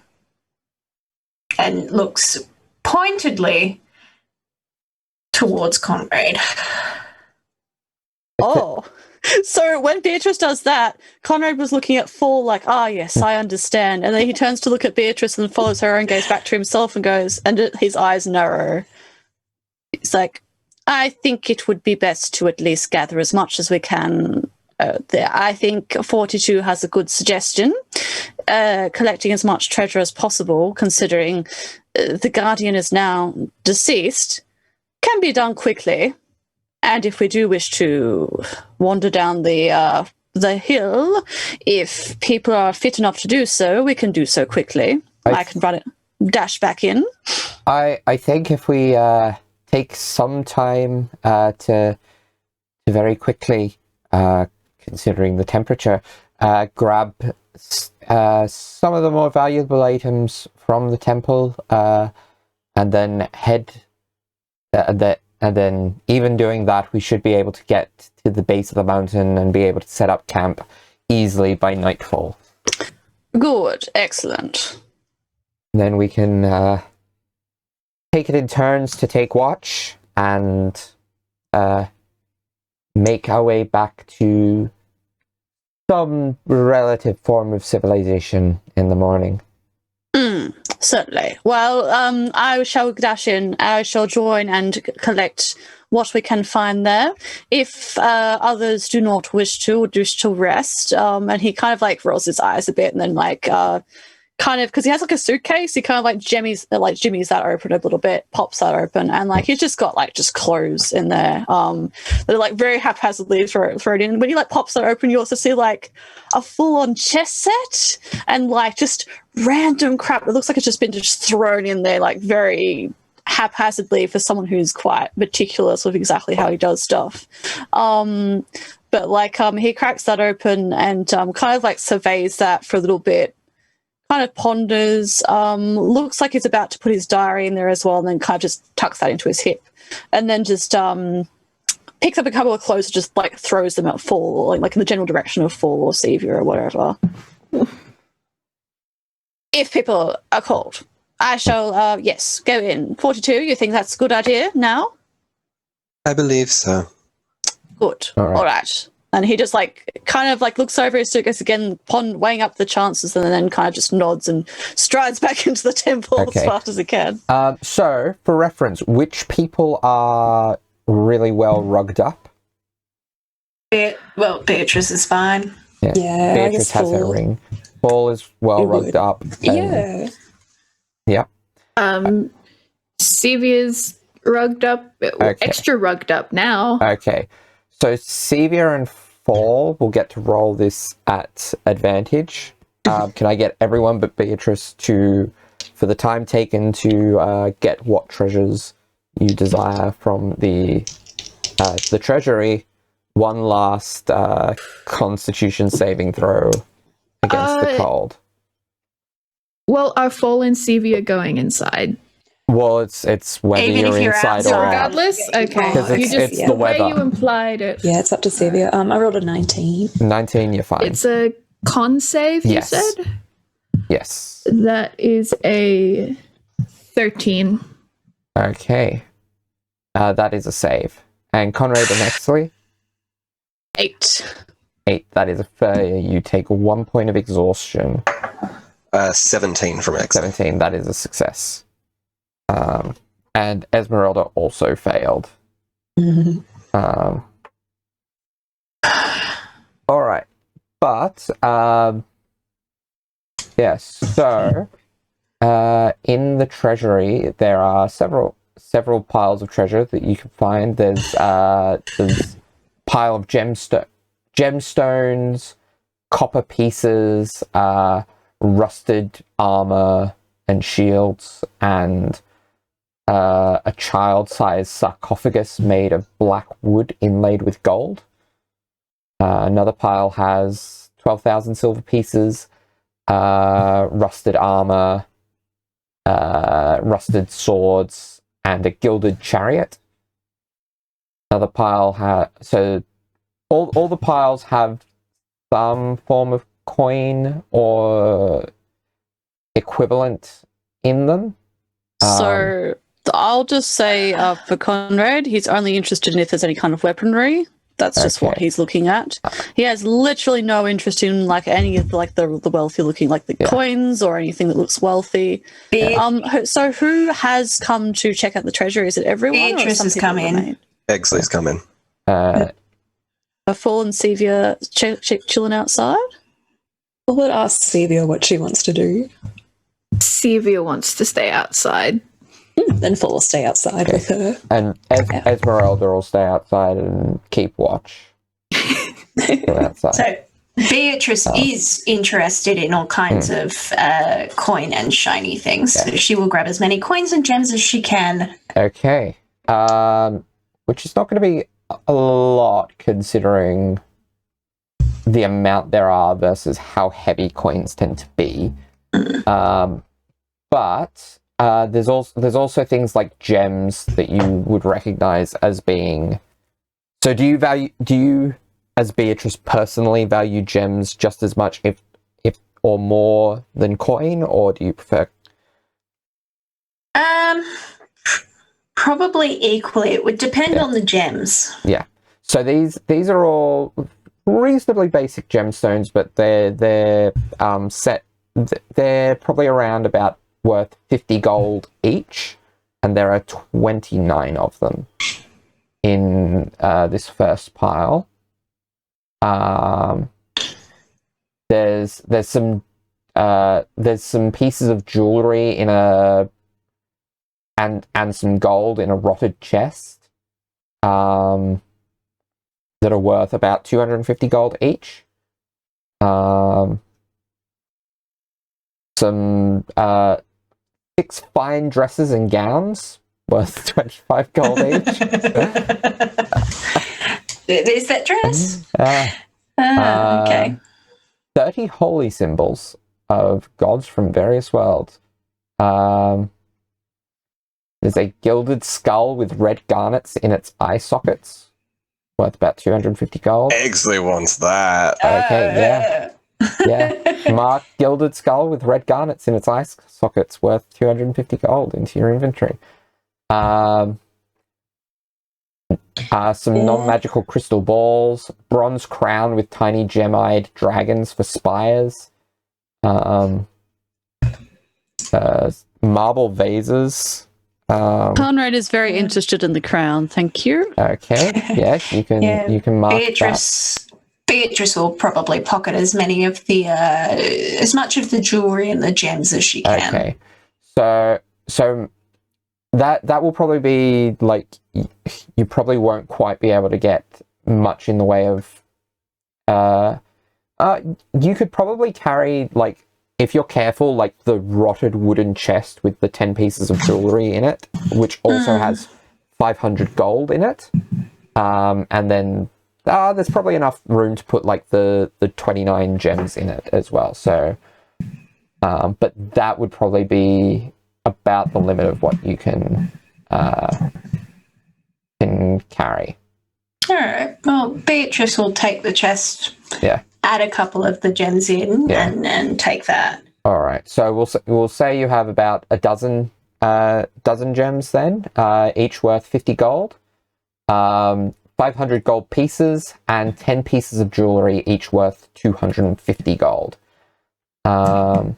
[SPEAKER 2] And looks pointedly towards Conrad.
[SPEAKER 3] Oh. So when Beatrice does that, Conrad was looking at Fall like, yes, I understand. And then he turns to look at Beatrice and follows her and goes back to himself and goes, and his eyes narrow. He's like, I think it would be best to at least gather as much as we can there. I think 42 has a good suggestion. Collecting as much treasure as possible, considering the Guardian is now deceased, can be done quickly. And if we do wish to wander down the hill, if people are fit enough to do so, we can do so quickly. I can run it, dash back in.
[SPEAKER 1] I think if we take some time to very quickly, considering the temperature, grab some of the more valuable items from the temple, and then head. And then, even doing that, we should be able to get to the base of the mountain and be able to set up camp easily by nightfall.
[SPEAKER 3] Good, excellent.
[SPEAKER 1] And then we can take it in turns to take watch and make our way back to some relative form of civilization in the morning.
[SPEAKER 3] Certainly. Well, I shall dash in. I shall join and collect what we can find there. If others do not wish to rest, and he kind of like rolls his eyes a bit, and then like kind of, because he has like a suitcase, he kind of like jimmies that open a little bit, pops that open, and like he's just got like just clothes in there that are like very haphazardly thrown in. When he like pops that open, you also see like a full-on chess set and like just random crap. It looks like it's just been just thrown in there like very haphazardly for someone who's quite meticulous with exactly how he does stuff. But like he cracks that open and kind of like surveys that for a little bit, kind of ponders, looks like he's about to put his diary in there as well, and then kind of just tucks that into his hip, and then just picks up a couple of clothes and just like throws them at Fall, like in the general direction of Fall or Cevia or whatever. If people are called, I shall, yes, go in. 42, you think that's a good idea now?
[SPEAKER 4] I believe so.
[SPEAKER 3] Good. All right. And he just like kind of like looks over his suitcase again, weighing up the chances, and then kind of just nods and strides back into the temple as fast as he can.
[SPEAKER 1] So, for reference, which people are really well rugged up?
[SPEAKER 2] Well, Beatrice is fine.
[SPEAKER 5] Yeah,
[SPEAKER 1] Beatrice has her ring. Paul is well rugged up.
[SPEAKER 5] Yeah.
[SPEAKER 1] Yeah.
[SPEAKER 6] Cevia's rugged up, extra rugged up now.
[SPEAKER 1] Okay. So Cevia and Fall will get to roll this at advantage. Can I get everyone but Beatrice for the time taken to get what treasures you desire from the treasury, one last Constitution saving throw against the cold.
[SPEAKER 6] Well, are Fall and Cevia going inside?
[SPEAKER 1] Well, it's whether
[SPEAKER 2] Even
[SPEAKER 1] you're
[SPEAKER 2] if you're
[SPEAKER 1] inside or out.
[SPEAKER 6] Regardless? Okay.
[SPEAKER 1] Because it's the
[SPEAKER 6] the way
[SPEAKER 1] weather.
[SPEAKER 6] you implied it.
[SPEAKER 5] Yeah, it's up to Cevia. I rolled a 19.
[SPEAKER 1] 19, you're fine.
[SPEAKER 6] It's a con save,
[SPEAKER 1] Yes.
[SPEAKER 6] you said?
[SPEAKER 1] Yes.
[SPEAKER 6] That is a 13.
[SPEAKER 1] Okay. That is a save. And Conrad and Exley?
[SPEAKER 3] 8.
[SPEAKER 1] 8. That is a failure. You take 1 point of exhaustion.
[SPEAKER 4] 17 from X.
[SPEAKER 1] 17. That is a success. And Esmeralda also failed. All right. But, yes. So, in the treasury, there are several piles of treasure that you can find. There's a pile of gemstones, copper pieces, rusted armor and shields, and a child-sized sarcophagus made of black wood inlaid with gold. Another pile has 12,000 silver pieces, rusted armor, rusted swords, and a gilded chariot. Another pile so all the piles have some form of coin or equivalent in them.
[SPEAKER 3] So I'll just say for Conrad, he's only interested in if there's any kind of weaponry. That's just what he's looking at. He has literally no interest in like any of the wealthy looking, like the coins or anything that looks wealthy. So who has come to check out the treasure? Is it everyone?
[SPEAKER 2] Beatrice has come in.
[SPEAKER 4] Exley's come in.
[SPEAKER 3] Are Fall and Cevia chilling outside?
[SPEAKER 5] Well, let's ask Cevia what she wants to do.
[SPEAKER 6] Cevia wants to stay outside.
[SPEAKER 5] Then Fall will stay outside with her.
[SPEAKER 1] And Esmeralda will stay outside and keep watch. Outside.
[SPEAKER 2] So Beatrice is interested in all kinds of coin and shiny things. So she will grab as many coins and gems as she can.
[SPEAKER 1] Okay. Which is not going to be a lot considering the amount there are versus how heavy coins tend to be. But there's also things like gems that you would recognize as being. So do you as Beatrice personally value gems just as much if or more than coin, or do you prefer?
[SPEAKER 2] Probably equally. It would depend on the gems.
[SPEAKER 1] Yeah. So these are all reasonably basic gemstones, but they're set. They're probably around about worth 50 gold each, and there are 29 of them in this first pile. There's some pieces of jewelry in and some gold in a rotted chest that are worth about 250 gold each. Some 6 fine dresses and gowns worth 25 gold each.
[SPEAKER 2] Is that dress? Okay.
[SPEAKER 1] 30 holy symbols of gods from various worlds. There's a gilded skull with red garnets in its eye sockets, worth about 250 gold.
[SPEAKER 4] Exley wants that.
[SPEAKER 1] Okay, yeah. Mark gilded skull with red garnets in its eye sockets, worth 250 gold into your inventory. Some non-magical crystal balls, bronze crown with tiny gem-eyed dragons for spires, marble vases.
[SPEAKER 3] Conrad is very interested in the crown. Thank you.
[SPEAKER 1] Okay, yes, you can mark
[SPEAKER 2] Beatrice will probably pocket as much of the jewelry and the gems as she can.
[SPEAKER 1] Okay, so that will probably be like, you probably won't quite be able to get much in the way of You could probably carry, like, if you're careful, like the rotted wooden chest with the 10 pieces of jewelry in it, which also has 500 gold in it. And then there's probably enough room to put like the 29 gems in it as well. So, but that would probably be about the limit of what you can carry.
[SPEAKER 2] All right. Well, Beatrice will take the chest.
[SPEAKER 1] Yeah.
[SPEAKER 2] Add a couple of the gems in, and take that.
[SPEAKER 1] All right. So we'll say you have about a dozen gems then, each worth 50 gold. 500 gold pieces and 10 pieces of jewelry, each worth 250 gold. So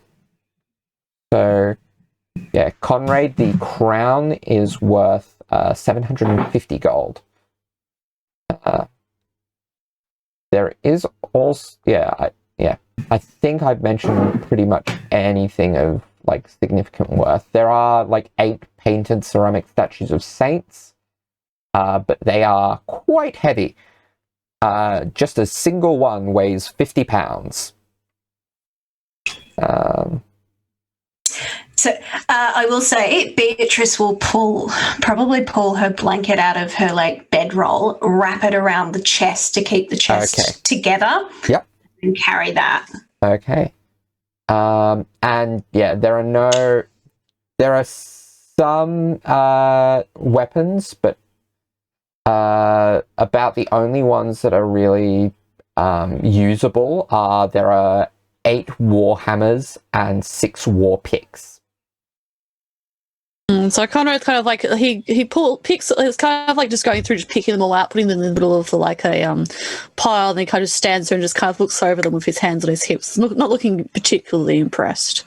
[SPEAKER 1] yeah, Conrad, the crown is worth 750 gold. There is also, I think I've mentioned pretty much anything of like significant worth. There are like 8 painted ceramic statues of saints, but they are quite heavy. Just a single one weighs 50 pounds.
[SPEAKER 2] So I will say Beatrice will probably pull her blanket out of her like bedroll, wrap it around the chest to keep the chest together.
[SPEAKER 1] Yep.
[SPEAKER 2] And carry that. Okay.
[SPEAKER 1] And yeah, there are some weapons, but about the only ones that are really usable are there are 8 war hammers and 6 war picks.
[SPEAKER 3] So Conrad's kind of like picks. It's kind of like just going through, just picking them all out, putting them in the middle of like a pile, and he kind of stands there and just kind of looks over them with his hands on his hips, not looking particularly impressed.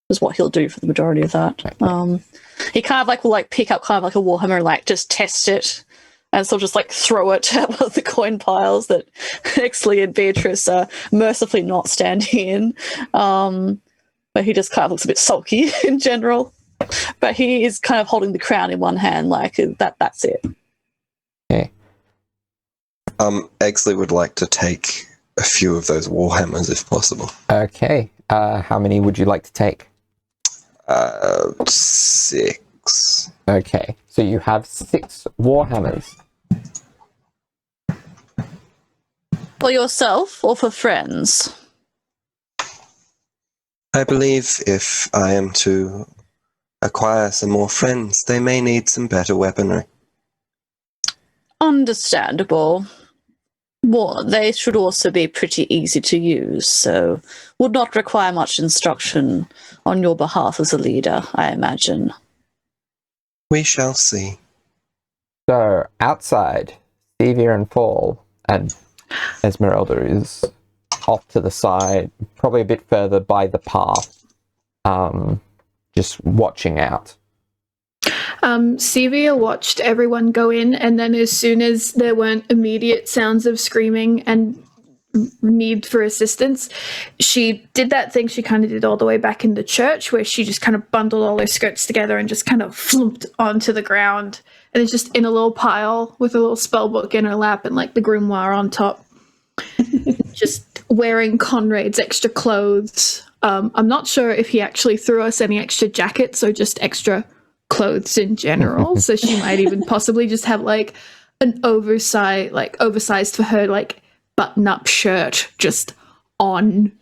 [SPEAKER 3] Is what he'll do for the majority of that. He kind of like will like pick up kind of like a warhammer and like just test it, and so just like throw it out of the coin piles that Exley and Beatrice are mercifully not standing in. But he just kind of looks a bit sulky in general. But he is kind of holding the crown in one hand, like that's it.
[SPEAKER 1] Okay.
[SPEAKER 4] Exley would like to take a few of those warhammers if possible.
[SPEAKER 1] Okay. How many would you like to take?
[SPEAKER 4] 6.
[SPEAKER 1] Okay. So you have 6 warhammers.
[SPEAKER 3] For yourself or for friends?
[SPEAKER 4] I believe if I am to acquire some more friends, they may need some better weaponry.
[SPEAKER 3] Understandable. Well, they should also be pretty easy to use, so would not require much instruction on your behalf as a leader, I imagine.
[SPEAKER 4] We shall see.
[SPEAKER 1] So, outside, Cevia and Fall, and Esmeralda is off to the side, probably a bit further by the path, just watching out.
[SPEAKER 6] Cevia watched everyone go in, and then as soon as there weren't immediate sounds of screaming and need for assistance, she did that thing she kind of did all the way back in the church, where she just kind of bundled all her skirts together and just kind of flumped onto the ground, and it's just in a little pile with a little spell book in her lap and like the grimoire on top. Just wearing Conrad's extra clothes. I'm not sure if he actually threw us any extra jackets or just extra clothes in general. So she might even possibly just have like an oversized for her, like button-up shirt just on,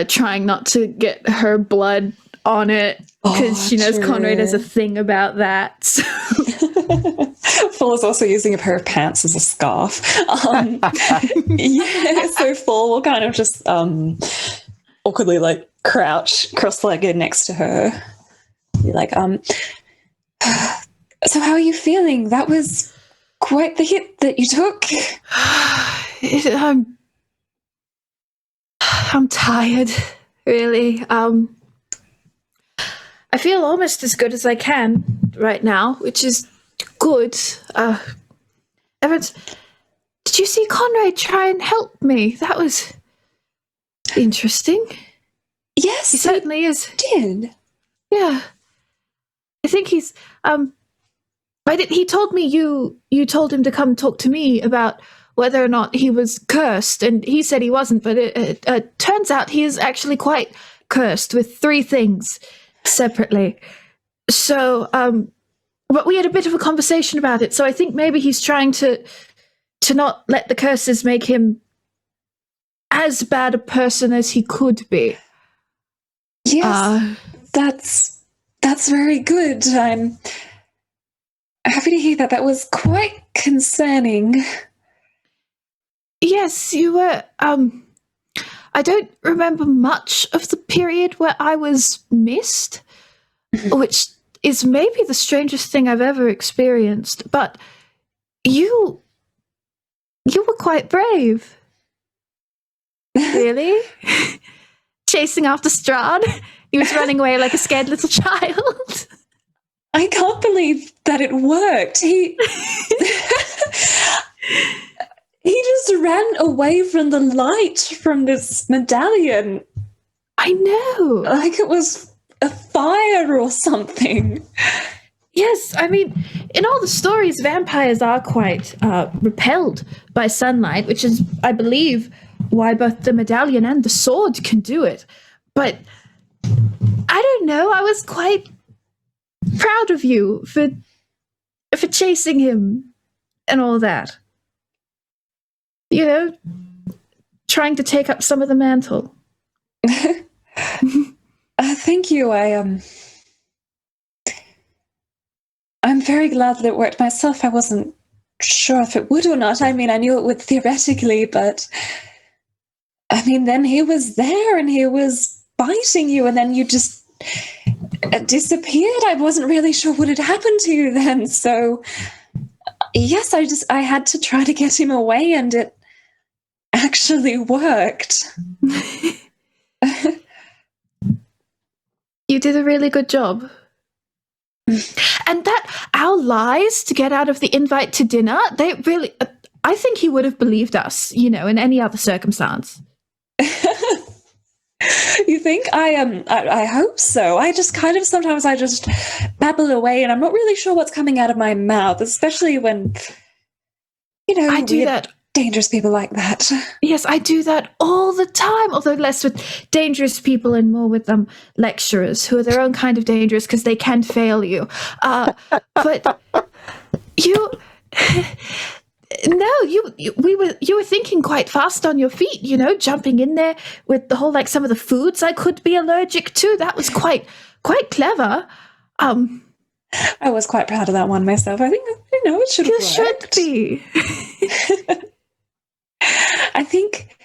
[SPEAKER 6] trying not to get her blood on it because she knows Conrad has a thing about that. So.
[SPEAKER 5] Fall is also using a pair of pants as a scarf. So Fall will kind of just awkwardly like crouch cross-legged next to her. Be like, so how are you feeling? That was quite the hit that you took.
[SPEAKER 6] I'm tired, really. I feel almost as good as I can right now, which is good. Evans, did you see Conrad try and help me? That was interesting.
[SPEAKER 5] Yes,
[SPEAKER 6] he certainly
[SPEAKER 5] did.
[SPEAKER 6] Yeah, I think he's. He told me you told him to come talk to me about whether or not he was cursed, and he said he wasn't, but it turns out he is actually quite cursed with 3 things separately. So, but we had a bit of a conversation about it, so I think maybe he's trying to not let the curses make him as bad a person as he could be.
[SPEAKER 5] Yes, that's very good. I'm happy to hear that. That was quite concerning.
[SPEAKER 6] Yes, you were. I don't remember much of the period where I was missed, which is maybe the strangest thing I've ever experienced. But you were quite brave. Really? Chasing after Strahd? He was running away like a scared little child.
[SPEAKER 5] I can't believe that it worked. He just ran away from the light from this medallion.
[SPEAKER 6] I know.
[SPEAKER 5] Like it was a fire or something.
[SPEAKER 6] Yes, I mean, in all the stories, vampires are quite repelled by sunlight, which is, I believe, why both the medallion and the sword can do it. But I don't know, I was quite proud of you for chasing him and all that. You know, trying to take up some of the mantle.
[SPEAKER 5] Thank you. I'm very glad that it worked myself. I wasn't sure if it would or not. I mean, I knew it would theoretically, but I mean, then he was there and he was biting you, and then you just disappeared. I wasn't really sure what had happened to you then. So, yes, I had to try to get him away, and it actually worked.
[SPEAKER 6] You did a really good job. And that, our lies to get out of the invite to dinner, they really, I think he would have believed us, you know, in any other circumstance.
[SPEAKER 5] You think? I hope so. I just kind of, sometimes I just babble away and I'm not really sure what's coming out of my mouth, especially when, you know,
[SPEAKER 6] I do that.
[SPEAKER 5] Dangerous people like that.
[SPEAKER 6] Yes, I do that all the time, although less with dangerous people and more with lecturers who are their own kind of dangerous because they can fail you. But you, no, you were thinking quite fast on your feet, you know, jumping in there with the whole, like, some of the foods I could be allergic to. That was quite clever.
[SPEAKER 5] I was quite proud of that one myself. I think, you know, it should have worked.
[SPEAKER 6] You should be.
[SPEAKER 5] I think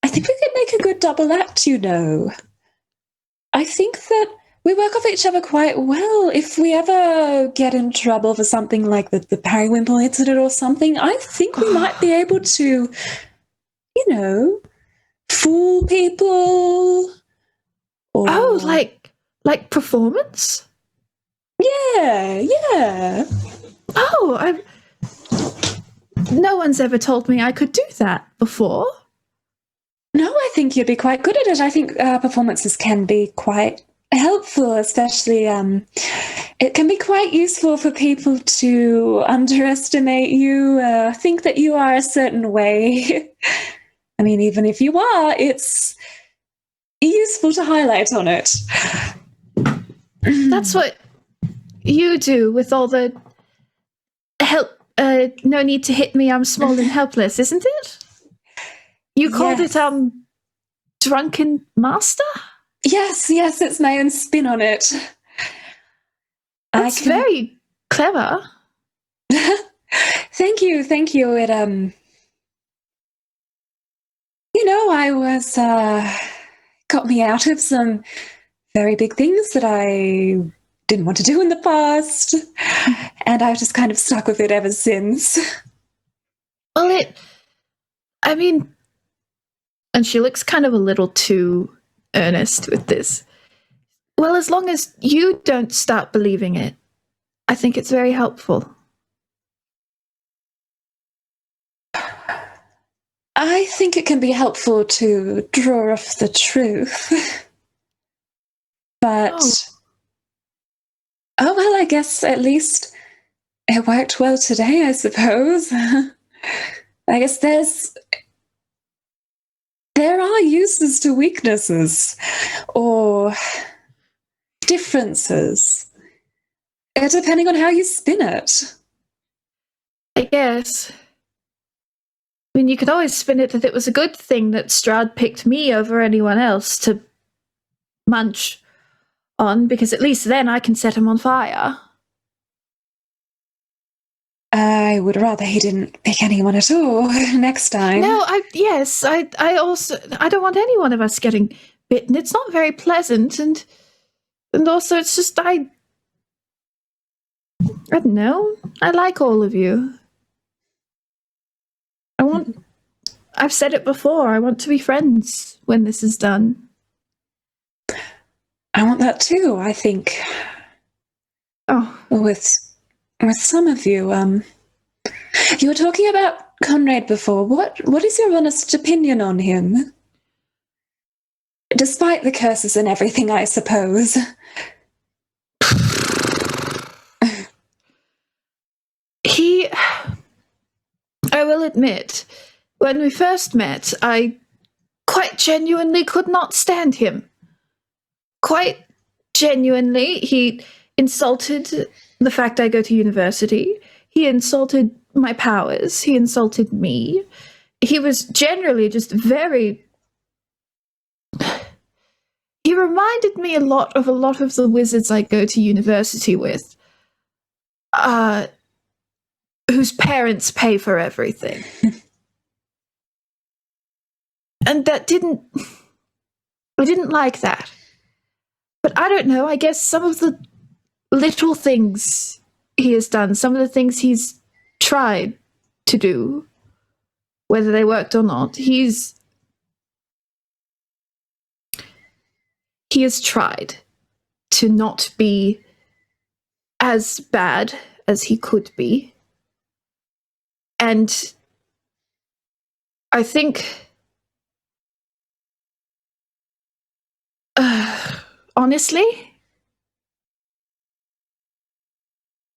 [SPEAKER 5] we could make a good double act, you know. I think that we work off each other quite well. If we ever get in trouble for something like the periwinkle incident or something, I think we might be able to, you know, fool people. Or...
[SPEAKER 6] Oh, like performance?
[SPEAKER 5] Yeah.
[SPEAKER 6] Oh, no one's ever told me I could do that before.
[SPEAKER 5] No, I think you'd be quite good at it. I think performances can be quite helpful, especially it can be quite useful for people to underestimate you, think that you are a certain way. I mean, even if you are, it's useful to highlight on it.
[SPEAKER 6] That's what you do with all the help. No need to hit me, I'm small and helpless, isn't it? You called it Drunken Master?
[SPEAKER 5] Yes, it's my own spin on it.
[SPEAKER 6] That's very clever.
[SPEAKER 5] Thank you. It you know, I was got me out of some very big things that I didn't want to do in the past, and I've just kind of stuck with it ever since.
[SPEAKER 6] Well, I mean, and she looks kind of a little too earnest with this. Well, as long as you don't start believing it, I think it's very helpful.
[SPEAKER 5] I think it can be helpful to draw off the truth. But oh well, I guess at least it worked well today, I suppose. I guess there are uses to weaknesses or differences, depending on how you spin it.
[SPEAKER 6] I guess. I mean, you could always spin it that it was a good thing that Strahd picked me over anyone else to munch on, because at least then I can set him on fire.
[SPEAKER 5] I would rather he didn't pick anyone at all next time.
[SPEAKER 6] No, I don't want any one of us getting bitten. It's not very pleasant, and also it's just I don't know. I like all of you. I've said it before, I want to be friends when this is done.
[SPEAKER 5] I want that too, I think.
[SPEAKER 6] Oh.
[SPEAKER 5] With some of you, you were talking about Conrad before. What is your honest opinion on him? Despite the curses and everything, I suppose.
[SPEAKER 6] I will admit, when we first met, I quite genuinely could not stand him. Quite genuinely, he insulted the fact I go to university. He insulted my powers. He insulted me. He was generally just very... He reminded me a lot of the wizards I go to university with. Whose parents pay for everything. And I didn't like that. But I don't know, I guess some of the little things he has done, some of the things he's tried to do, whether they worked or not, he has tried to not be as bad as he could be. And I think, honestly,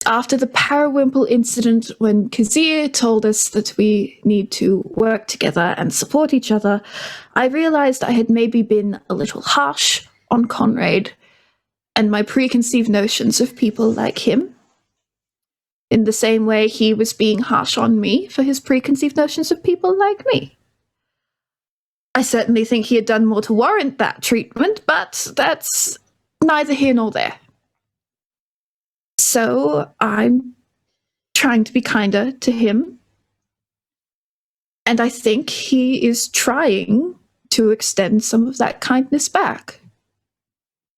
[SPEAKER 6] after the Parawimple incident, when Cevia told us that we need to work together and support each other, I realized I had maybe been a little harsh on Conrad and my preconceived notions of people like him, in the same way he was being harsh on me for his preconceived notions of people like me. I certainly think he had done more to warrant that treatment, but that's neither here nor there. So I'm trying to be kinder to him, and I think he is trying to extend some of that kindness back.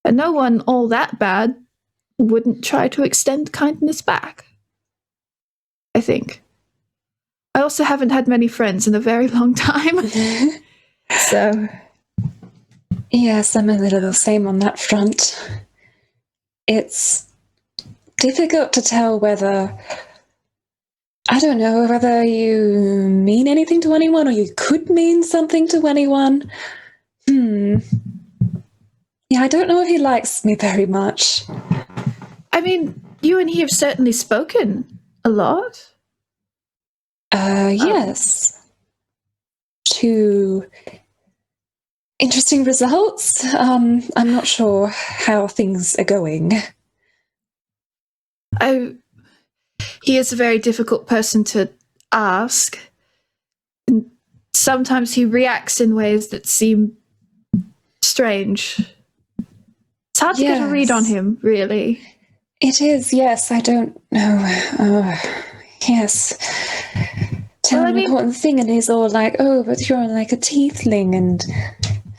[SPEAKER 6] And no one all that bad wouldn't try to extend kindness back, I think. I also haven't had many friends in a very long time. So...
[SPEAKER 5] Yes, I'm a little the same on that front. It's difficult to tell whether... I don't know, whether you mean anything to anyone or you could mean something to anyone. Yeah, I don't know if he likes me very much.
[SPEAKER 6] I mean, you and he have certainly spoken a lot.
[SPEAKER 5] Yes. To interesting results. I'm not sure how things are going.
[SPEAKER 6] He is a very difficult person to ask. And sometimes he reacts in ways that seem strange. It's hard to get a read on him, really.
[SPEAKER 5] It is, yes. I don't know. Yes. Tell him an important thing, and he's all like, oh, but you're like a tiefling, and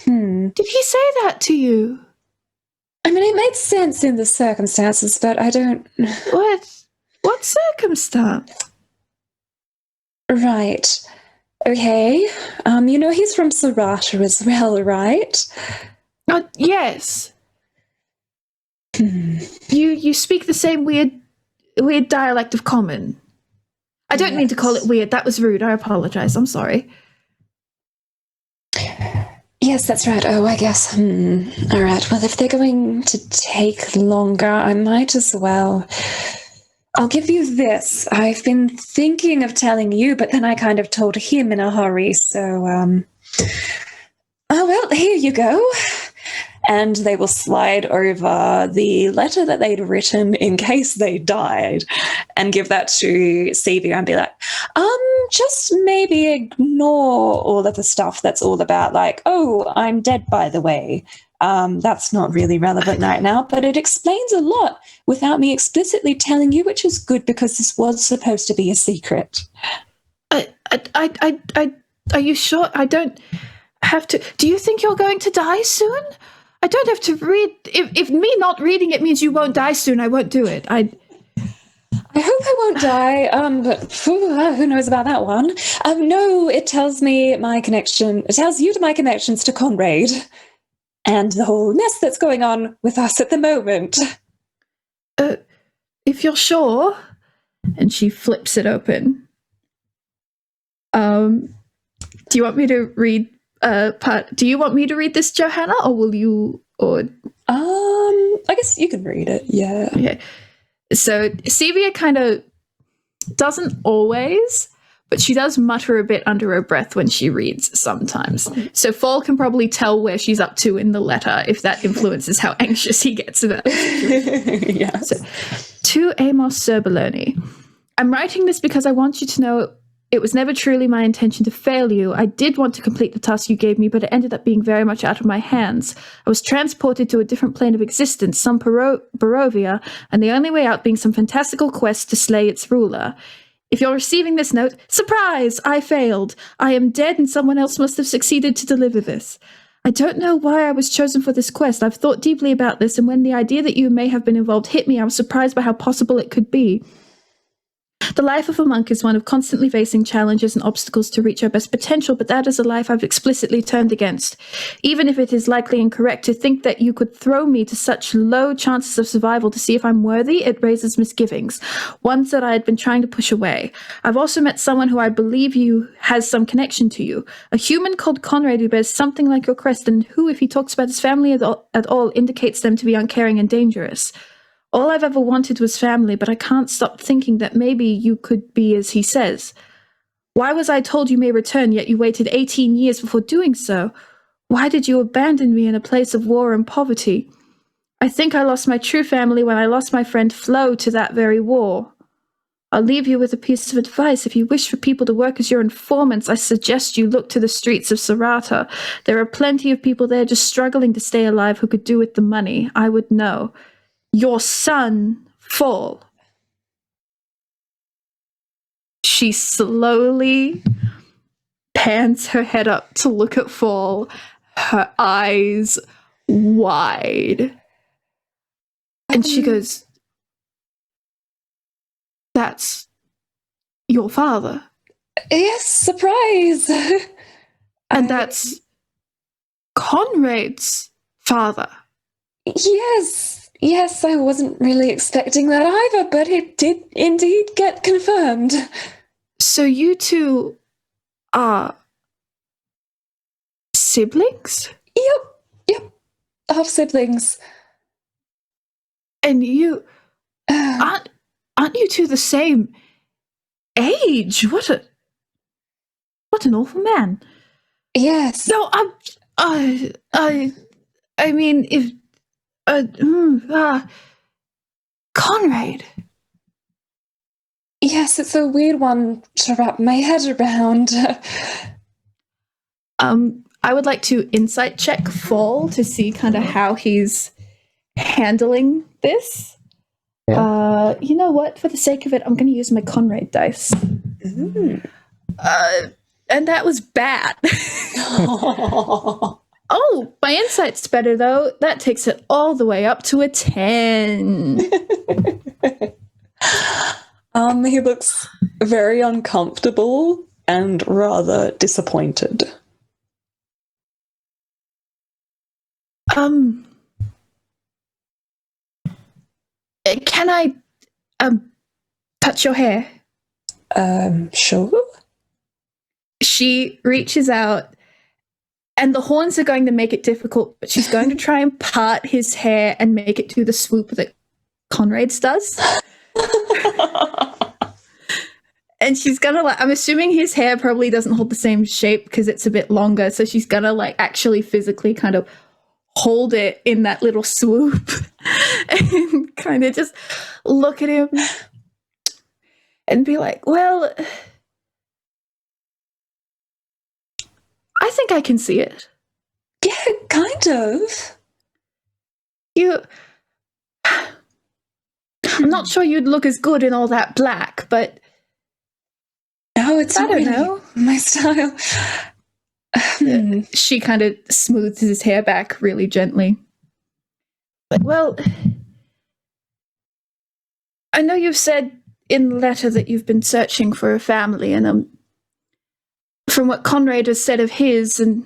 [SPEAKER 6] Did he say that to you?
[SPEAKER 5] I mean, it made sense in the circumstances, but I don't...
[SPEAKER 6] What circumstance?
[SPEAKER 5] Right. Okay. He's from Sarata as well, right?
[SPEAKER 6] Yes. You speak the same weird dialect of common. I don't mean to call it weird. That was rude. I apologize. I'm sorry.
[SPEAKER 5] Yes, that's right. Oh, I guess. All right. Well, if they're going to take longer, I might as well... I'll give you this. I've been thinking of telling you, but then I kind of told him in a hurry, so, oh, well, here you go. And they will slide over the letter that they'd written in case they died and give that to Cevia and be like, just maybe ignore all of the stuff that's all about, like, oh, I'm dead, by the way. That's not really relevant right now, but it explains a lot without me explicitly telling you, which is good because this was supposed to be a secret.
[SPEAKER 6] Are you sure? I don't have to. Do you think you're going to die soon? I don't have to read. If me not reading it means you won't die soon, I won't do it. I
[SPEAKER 5] hope I won't die, but who knows about that one? No, it tells me my connection. It tells you to my connections to Conrad and the whole mess that's going on with us at the moment.
[SPEAKER 6] If you're sure, and she flips it open. Do you want me to read? Do you want me to read this, Johanna, or will you? Or
[SPEAKER 5] I guess you can read it. Yeah.
[SPEAKER 6] Okay. So Cevia kind of doesn't always, but she does mutter a bit under her breath when she reads sometimes. So Fall can probably tell where she's up to in the letter if that influences how anxious he gets about it.
[SPEAKER 5] Yeah.
[SPEAKER 6] So, to Amos Cerbaloni, I'm writing this because I want you to know it was never truly my intention to fail you. I did want to complete the task you gave me, but it ended up being very much out of my hands. I was transported to a different plane of existence, some Barovia, and the only way out being some fantastical quest to slay its ruler. If you're receiving this note, surprise! I failed. I am dead and someone else must have succeeded to deliver this. I don't know why I was chosen for this quest. I've thought deeply about this, and when the idea that you may have been involved hit me, I was surprised by how possible it could be. The life of a monk is one of constantly facing challenges and obstacles to reach our best potential, but that is a life I've explicitly turned against. Even if it is likely incorrect to think that you could throw me to such low chances of survival to see if I'm worthy, it raises misgivings, ones that I had been trying to push away. I've also met someone who I believe has some connection to you, a human called Conrad who bears something like your crest and who, if he talks about his family at all, indicates them to be uncaring and dangerous. All I've ever wanted was family, but I can't stop thinking that maybe you could be as he says. Why was I told you may return, yet you waited 18 years before doing so? Why did you abandon me in a place of war and poverty? I think I lost my true family when I lost my friend Flo to that very war. I'll leave you with a piece of advice. If you wish for people to work as your informants, I suggest you look to the streets of Sarata. There are plenty of people there just struggling to stay alive who could do with the money. I would know. Your son, Fall. She slowly pans her head up to look at Fall, her eyes wide. And she goes, "That's your father."
[SPEAKER 5] Yes, surprise.
[SPEAKER 6] And that's Conrad's father.
[SPEAKER 5] Yes, I wasn't really expecting that either, but it did indeed get confirmed.
[SPEAKER 6] So you two are siblings?
[SPEAKER 5] Yep, half siblings.
[SPEAKER 6] And you aren't you two the same age? What an awful man.
[SPEAKER 5] Yes.
[SPEAKER 6] No, I mean, if Conrad.
[SPEAKER 5] Yes, it's a weird one to wrap my head around.
[SPEAKER 6] I would like to insight check Fall to see kind of how he's handling this. Yeah. You know what? For the sake of it, I'm going to use my Conrad dice. And that was bad. Oh, my insight's better, though. That takes it all the way up to a 10.
[SPEAKER 5] He looks very uncomfortable and rather disappointed.
[SPEAKER 6] Can I, touch your hair?
[SPEAKER 5] Sure.
[SPEAKER 6] She reaches out, and the horns are going to make it difficult, but she's going to try and part his hair and make it do the swoop that Conrad's does. And she's gonna like, I'm assuming his hair probably doesn't hold the same shape because it's a bit longer. So she's gonna like actually physically kind of hold it in that little swoop and kind of just look at him and be like, well, I think I can see it.
[SPEAKER 5] Yeah, kind of.
[SPEAKER 6] I'm not sure you'd look as good in all that black, but
[SPEAKER 5] no, it's not really my style.
[SPEAKER 6] She kind of smooths his hair back really gently. But, well, I know you've said in the letter that you've been searching for a family, and from what Conrad has said of his and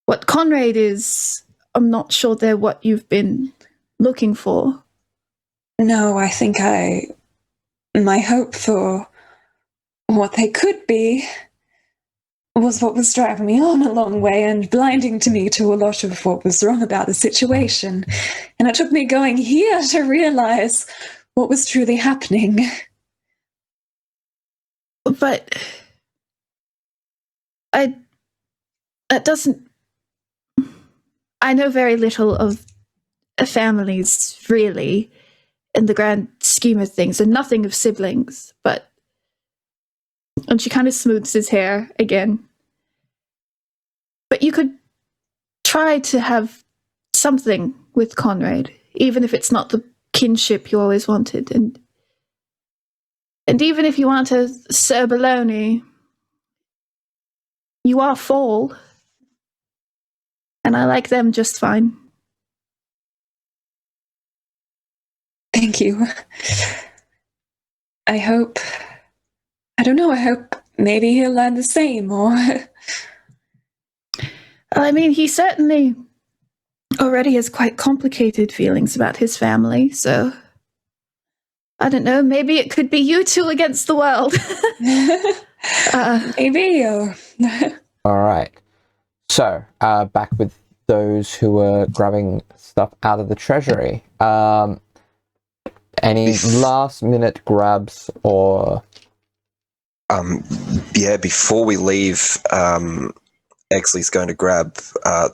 [SPEAKER 6] what Conrad is, I'm not sure they're what you've been looking for.
[SPEAKER 5] No, I think my hope for what they could be was what was driving me on a long way and blinding to me to a lot of what was wrong about the situation. And it took me going here to realize what was truly happening.
[SPEAKER 6] But I know very little of families, really, in the grand scheme of things, and nothing of siblings, and she kind of smooths his hair again. But you could try to have something with Conrad, even if it's not the kinship you always wanted, and even if you want a Sir Baloney, you are Fall, and I like them just fine.
[SPEAKER 5] Thank you. I hope maybe he'll learn the same, or...
[SPEAKER 6] I mean, he certainly already has quite complicated feelings about his family, so I don't know, maybe it could be you two against the world.
[SPEAKER 5] Maybe, or...
[SPEAKER 1] All right. So, back with those who were grabbing stuff out of the treasury. Any last-minute grabs or...
[SPEAKER 4] before we leave, Exley's going to grab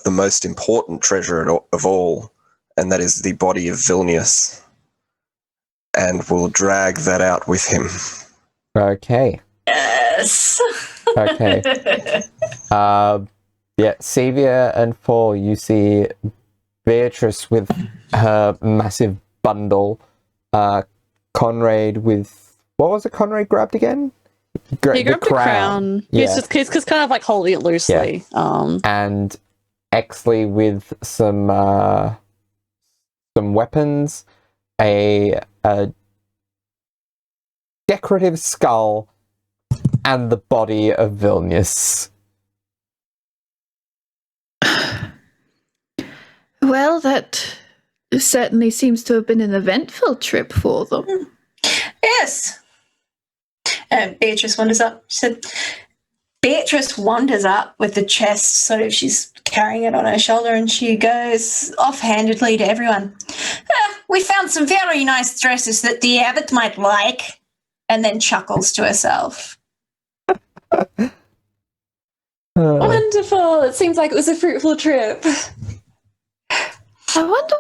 [SPEAKER 4] the most important treasure of all, and that is the body of Vilnius, and will drag that out with him.
[SPEAKER 1] Okay.
[SPEAKER 2] Yes.
[SPEAKER 1] Okay. Cevia and Fall, you see Beatrice with her massive bundle, Conrad with... What was it Conrad grabbed again?
[SPEAKER 3] He grabbed the crown.
[SPEAKER 1] Yeah.
[SPEAKER 3] He's kind of like holding it loosely.
[SPEAKER 1] Yeah. And Exley with some weapons, a decorative skull, and the body of Vilnius.
[SPEAKER 6] Well, that certainly seems to have been an eventful trip for them.
[SPEAKER 2] Yes. Beatrice wanders up. Beatrice wanders up with the chest, sort of, she's carrying it on her shoulder, and she goes offhandedly to everyone. We found some very nice dresses that the abbot might like, and then chuckles to herself.
[SPEAKER 5] Wonderful! It seems like it was a fruitful trip.
[SPEAKER 6] I wonder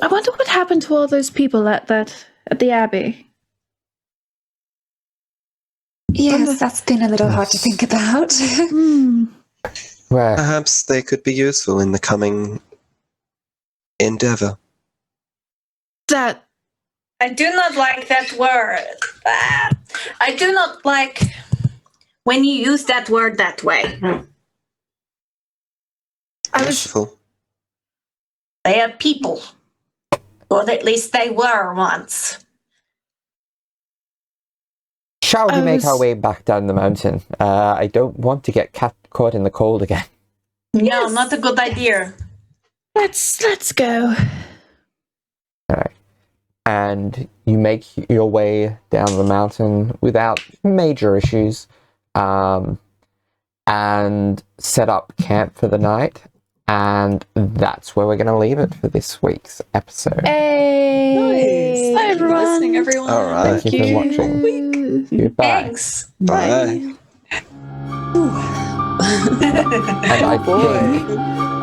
[SPEAKER 6] what happened to all those people at the Abbey.
[SPEAKER 5] Yes, that's been a little hard to think about.
[SPEAKER 1] Well,
[SPEAKER 4] Perhaps they could be useful in the coming endeavor.
[SPEAKER 6] That
[SPEAKER 2] I do not like that word. I do not like when you use that word that way.
[SPEAKER 4] Useful.
[SPEAKER 2] They are people. Or at least they were once.
[SPEAKER 1] shall we make our way back down the mountain? I don't want to get caught in the cold again.
[SPEAKER 2] No, not a good idea.
[SPEAKER 6] Let's go.
[SPEAKER 1] All right. And you make your way down the mountain without major issues, and set up camp for the night. And that's where we're going to leave it for this week's episode.
[SPEAKER 6] Hey.
[SPEAKER 5] Nice. Thank
[SPEAKER 3] Bye,
[SPEAKER 5] you for listening,
[SPEAKER 3] everyone.
[SPEAKER 5] everyone.
[SPEAKER 4] All right.
[SPEAKER 1] Thank you for watching. Goodbye.
[SPEAKER 2] Thanks.
[SPEAKER 4] Bye.
[SPEAKER 1] And I think